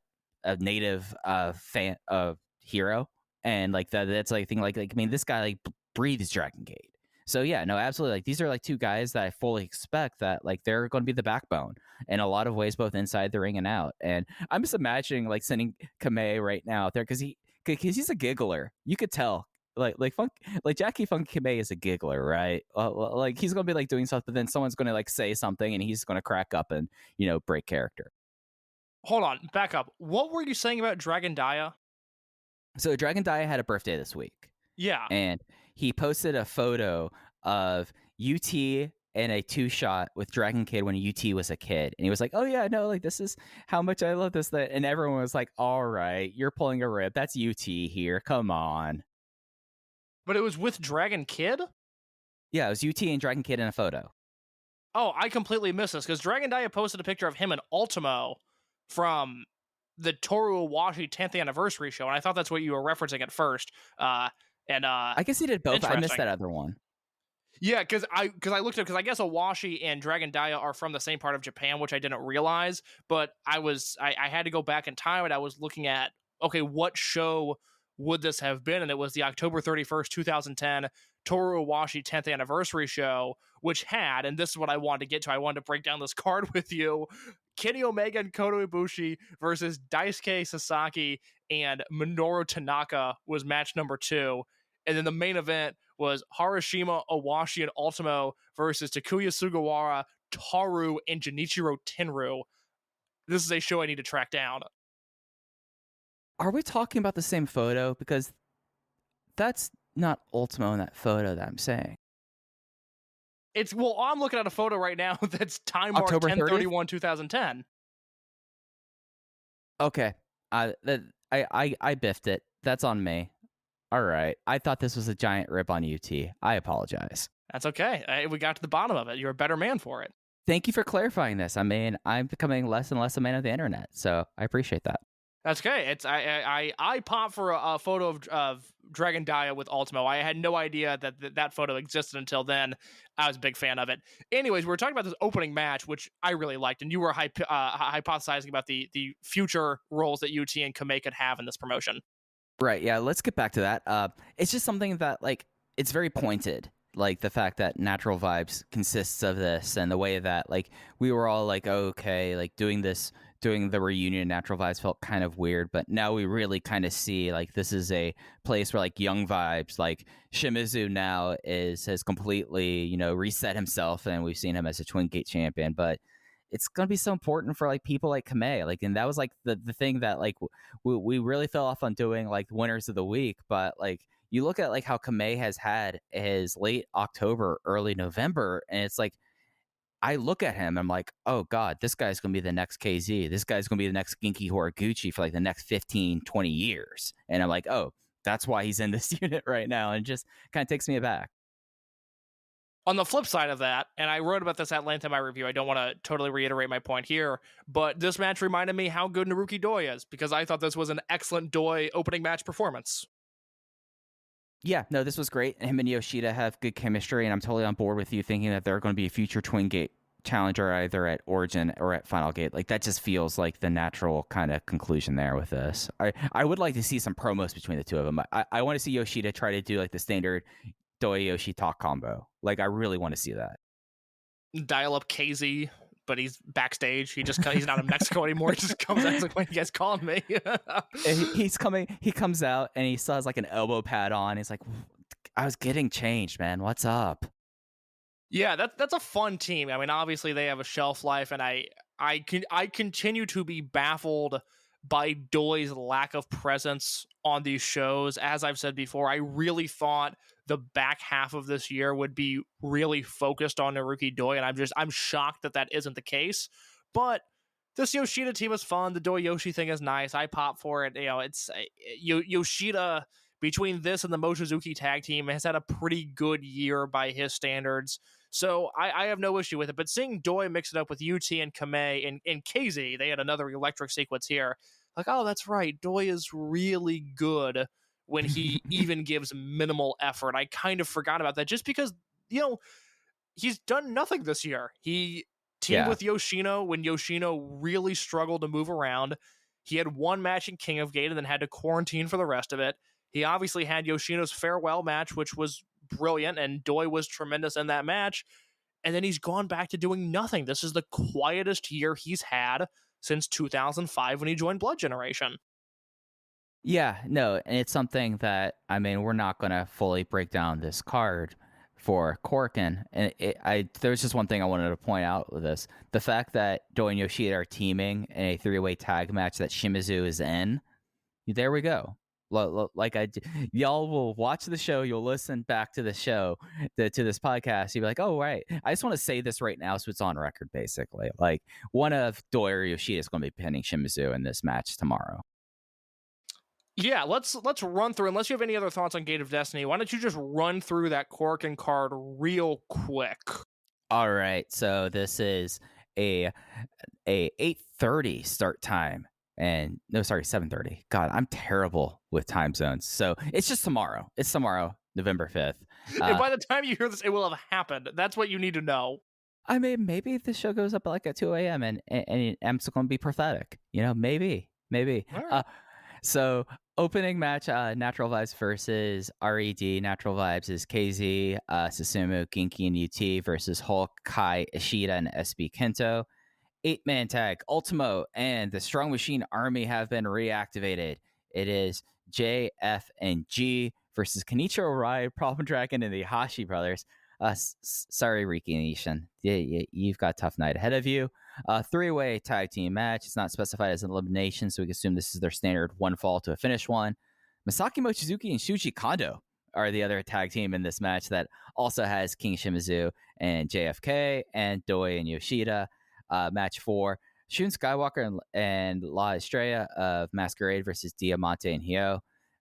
native fan of hero, and that's like thing. I mean, this guy breathes Dragongate. So yeah, no, absolutely. These are two guys that I fully expect that they're going to be the backbone in a lot of ways, both inside the ring and out. And I'm just imagining sending Kamei right now out there because he's a giggler. You could tell. Jackie Funky Kamei is a giggler, right? He's gonna be doing stuff, but then someone's gonna say something, and he's gonna crack up and break character. Hold on, back up. What were you saying about Dragon Dia? So Dragon Dia had a birthday this week. Yeah, and he posted a photo of UT in a 2-shot with Dragon Kid when UT was a kid, and he was like, "Oh yeah, no, this is how much I love this." And everyone was like, "All right, you're pulling a rib. That's UT here. Come on." But it was with Dragon Kid? Yeah, it was UT and Dragon Kid in a photo. Oh, I completely missed this, because Dragon Dia posted a picture of him and Ultimo from the Toru Owashi 10th anniversary show, and I thought that's what you were referencing at first. I guess he did both. I missed that other one. Yeah, because I looked up, because I guess Owashi and Dragon Dia are from the same part of Japan, which I didn't realize, but I had to go back in time, and I was looking at, okay, what show would this have been? And it was the October 31st, 2010 Toru Owashi 10th anniversary show, which had, and this is what I wanted to get to, I wanted to break down this card with you, Kenny Omega and Kota Ibushi versus Daisuke Sasaki and Minoru Tanaka was match number 2. And then the main event was Harashima, Owashi, and Ultimo versus Takuya Sugawara, Taru, and Junichiro Tenryu. This is a show I need to track down. Are we talking about the same photo? Because that's not Ultimo in that photo that I'm saying. I'm looking at a photo right now that's time marked October 10/31, 2010. Okay. I biffed it. That's on me. All right. I thought this was a giant rip on UT. I apologize. That's okay. We got to the bottom of it. You're a better man for it. Thank you for clarifying this. I mean, I'm becoming less and less a man of the internet, so I appreciate that. That's okay. It's I popped for a photo of Dragon Dia with Ultimo. I had no idea that photo existed until then. I was a big fan of it. Anyways, we were talking about this opening match, which I really liked, and you were hypothesizing about the future roles that UT and Kamei could have in this promotion. Right. Yeah. Let's get back to that. It's just something that like it's very pointed. Like the fact that Natural Vibes consists of this, and the way that like we were all like, oh, okay, like doing the reunion Natural Vibes felt kind of weird, but now we really kind of see like this is a place where like young vibes, like Shimizu now has completely reset himself, and we've seen him as a Twin Gate champion, but. It's gonna be so important for like people like Kamei, like, and that was like the thing that like we really fell off on doing like winners of the week, but like you look at like how Kamei has had his late October, early November, and it's like I look at him, I'm like, oh God, this guy's gonna be the next KZ. This guy's gonna be the next Genki Horiguchi for like the next 15, 20 years. And I'm like, oh, that's why he's in this unit right now. And it just kind of takes me aback. On the flip side of that, and I wrote about this at length in my review, I don't want to totally reiterate my point here, but this match reminded me how good Naruki Doi is, because I thought this was an excellent Doi opening match performance. Yeah, no, this was great. Him and Yoshida have good chemistry, and I'm totally on board with you thinking that they're going to be a future Twin Gate challenger either at Origin or at Final Gate. Like that just feels like the natural kind of conclusion there with this. I would like to see some promos between the two of them. I want to see Yoshida try to do like the standard Doi Yoshi talk combo. Like I really want to see that. Dial up KZ, but he's backstage. He's not in Mexico anymore. He just comes out like, "When you guys calling me?" He's coming. He comes out and he still has like an elbow pad on. He's like, "I was getting changed, man. What's up?" Yeah, that's a fun team. I mean, obviously they have a shelf life, and I continue to be baffled by Doi's lack of presence on these shows. As I've said before, I really thought the back half of this year would be really focused on Naruki Doi, and I'm shocked that isn't the case. But this Yoshida team is fun. The Doi Yoshi thing is nice. I pop for it. It's Yoshida, between this and the Mochizuki tag team, has had a pretty good year by his standards. So I have no issue with it. But seeing Doi mix it up with UT and Kamei and KZ, they had another electric sequence here. Like, oh, that's right. Doi is really good when he even gives minimal effort. I kind of forgot about that just because, he's done nothing this year. He teamed with Yoshino when Yoshino really struggled to move around. He had one match in King of Gate and then had to quarantine for the rest of it. He obviously had Yoshino's farewell match, which was brilliant, and Doi was tremendous in that match. And then he's gone back to doing nothing. This is the quietest year he's had since 2005 when he joined Blood Generation. Yeah, no, and it's something that, I mean, we're not going to fully break down this card for Korakuen. And there's just one thing I wanted to point out with this. The fact that Doi and Yoshida are teaming in a three-way tag match that Shimizu is in, there we go. Y'all will watch the show, you'll listen back to the show, to this podcast, you'll be like, oh, right. I just want to say this right now so it's on record, basically. Like, one of Doi or Yoshida is going to be pinning Shimizu in this match tomorrow. Yeah, let's run through, unless you have any other thoughts on Gate of Destiny, why don't you just run through that Korakuen card real quick? All right, so this is a 8:30 start time. And no, sorry, 7:30. God, I'm terrible with time zones. So it's just tomorrow. It's tomorrow, November 5th. And by the time you hear this, it will have happened. That's what you need to know. I mean, maybe if the show goes up like at 2 a.m. and I'm still going to be prophetic. Maybe. Right. So opening match, Natural Vibes versus RED. Natural Vibes is KZ, Susumu, Genki, and UT versus Hulk, Kai, Ishida, and SB Kento. 8-man tag, Ultimo and the Strong Machine Army have been reactivated. It is J, F, and G versus Kenichiro Rai, Problem Dragon, and the Hashi brothers. Sorry, Riki and Ishin. You've got a tough night ahead of you. Three-way tag team match. It's not specified as an elimination, so we can assume this is their standard one fall to a finish one. Masaki Mochizuki and Shuji Kondo are the other tag team in this match that also has King Shimizu and JFK and Doi and Yoshida. Match 4, Shun Skywalker and La Estrella of Masquerade versus Diamante and Hyo.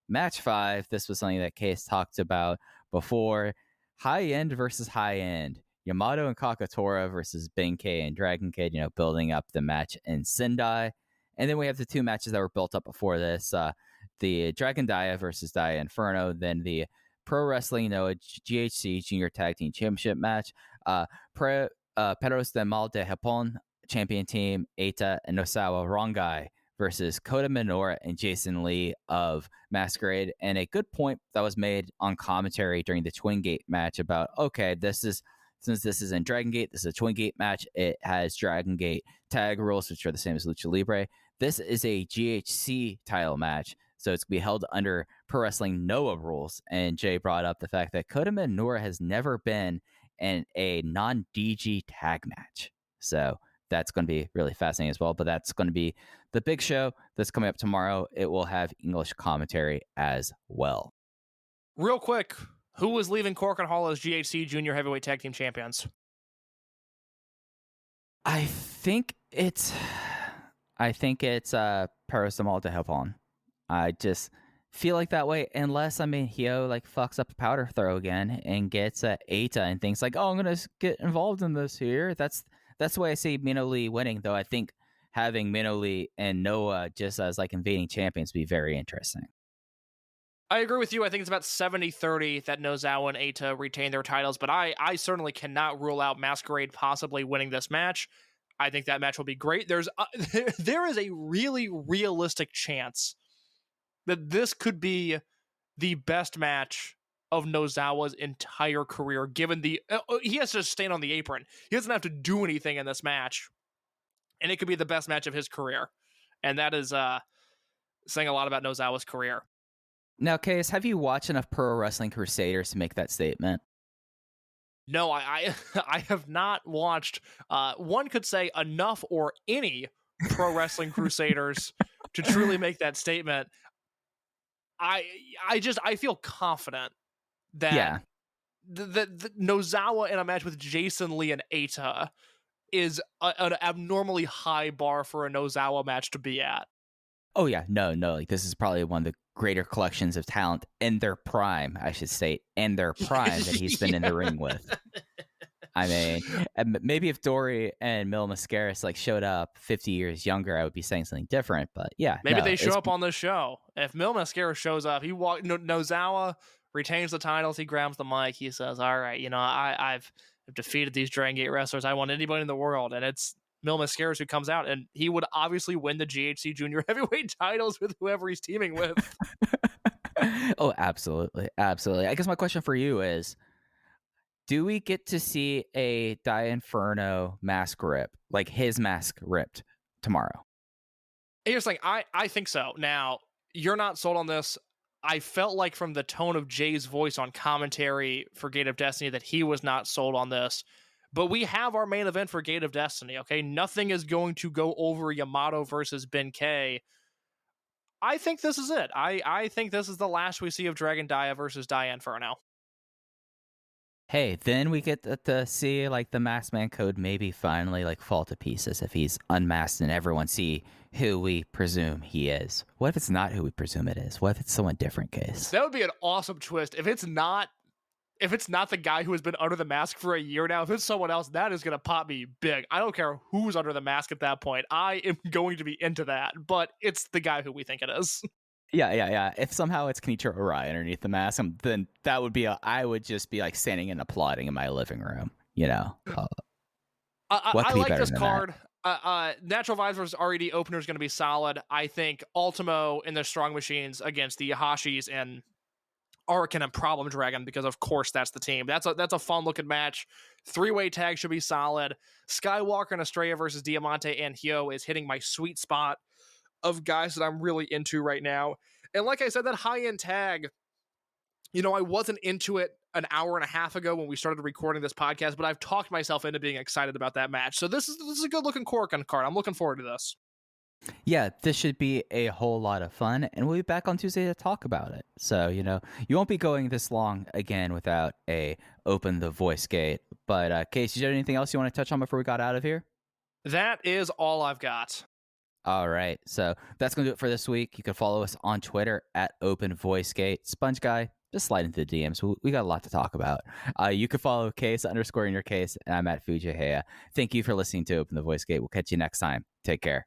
Match 5, this was something that Case talked about before. High End versus High End. Yamato and Kakatora versus Benkei and Dragongate, building up the match in Sendai. And then we have the two matches that were built up before this, the Dragon Dia versus Dia Inferno, then the Pro Wrestling Noah GHC Junior Tag Team Championship match, Perros de Mal de Japón Champion Team, Eita and Nosawa Rongai versus Kota Minoura and Jason Lee of Masquerade. And a good point that was made on commentary during the Twin Gate match about, okay, since this is in Dragon Gate, this is a Twin Gate match. It has Dragon Gate tag rules, which are the same as Lucha Libre. This is a GHC title match, so it's going to be held under Pro Wrestling Noah rules. And Jay brought up the fact that Kota Minoura has never been in a non-DG tag match. So that's going to be really fascinating as well. But that's going to be the big show that's coming up tomorrow. It will have English commentary as well. Real quick, who was leaving Korakuen Hall as GHC Junior Heavyweight Tag Team Champions? I think it's Paris de Mal de Japón. I just feel like that way, unless Hio like fucks up a powder throw again and gets Eita and thinks like, oh, I'm gonna get involved in this here. That's the way I see Mino Lee winning, though. I think having Mino Lee and Noah just as like invading champions would be very interesting. I agree with you. I think it's about 70-30 that Nozawa and Eita retain their titles, but I certainly cannot rule out Masquerade possibly winning this match. I think that match will be great. There is a really realistic chance that this could be the best match of Nozawa's entire career, given he has to stand on the apron. He doesn't have to do anything in this match, and it could be the best match of his career. And that is saying a lot about Nozawa's career. Now, Case, have you watched enough Pro Wrestling Crusaders to make that statement? No, I have not watched, one could say, enough or any Pro Wrestling Crusaders to truly make that statement. I feel confident that the Nozawa in a match with Jason Lee and Eita is an abnormally high bar for a Nozawa match to be at. Oh yeah, no, like this is probably one of the greater collections of talent in their prime, I should say, in their prime that he's been in the ring with. I mean, maybe if Dory and Mil Mascaras like showed up 50 years younger, I would be saying something different. But yeah, maybe they show up on this show. If Mil Mascaras shows up, Nozawa retains the titles. He grabs the mic. He says, "All right, I've defeated these Dragon Gate wrestlers. I want anybody in the world," and it's Mil Mascaras who comes out, and he would obviously win the GHC Junior Heavyweight titles with whoever he's teaming with. Oh, absolutely. I guess my question for you is, do we get to see a Dia Inferno mask rip, like his mask ripped tomorrow? Here's the thing, I think so. Now, you're not sold on this. I felt like from the tone of Jay's voice on commentary for Gate of Destiny that he was not sold on this. But we have our main event for Gate of Destiny, okay? Nothing is going to go over YAMATO versus Ben K. I think this is it. I think this is the last we see of Dragon Dia versus Dia Inferno. Hey, then we get to see like the Masked Man code maybe finally like fall to pieces if he's unmasked and everyone see who we presume he is. What if it's not who we presume it is? What if it's someone different, Case? That would be an awesome twist. If it's not the guy who has been under the mask for a year now, if it's someone else, that is going to pop me big. I don't care who's under the mask at that point. I am going to be into that, but it's the guy who we think it is. Yeah. If somehow it's Kenichiro Arai underneath the mask, then that would be I would just be like standing and applauding in my living room, I like this card. Natural Vibes versus RED opener is going to be solid. I think Ultimo in the Strong Machines against the Yahashis and Arakan and Problem Dragon, because of course that's the team. That's a fun looking match. 3-way tag should be solid. Skywalker and Estrella versus Diamante and Hyo is hitting my sweet spot of guys that I'm really into right now. And like I said, that high-end tag, I wasn't into it an hour and a half ago when we started recording this podcast, but I've talked myself into being excited about that match. So this is a good looking Korakuen card. I'm looking forward to this. Yeah, this should be a whole lot of fun, and we'll be back on Tuesday to talk about it. So, you won't be going this long again without a Open the Voice Gate. But, Case, is there anything else you want to touch on before we got out of here? That is all I've got. All right, so that's going to do it for this week. You can follow us on Twitter at Open Voice Gate. Sponge Guy, just slide into the DMs. We got a lot to talk about. You can follow Case _ in your case, and I'm at Fujihaya. Thank you for listening to Open the Voice Gate. We'll catch you next time. Take care.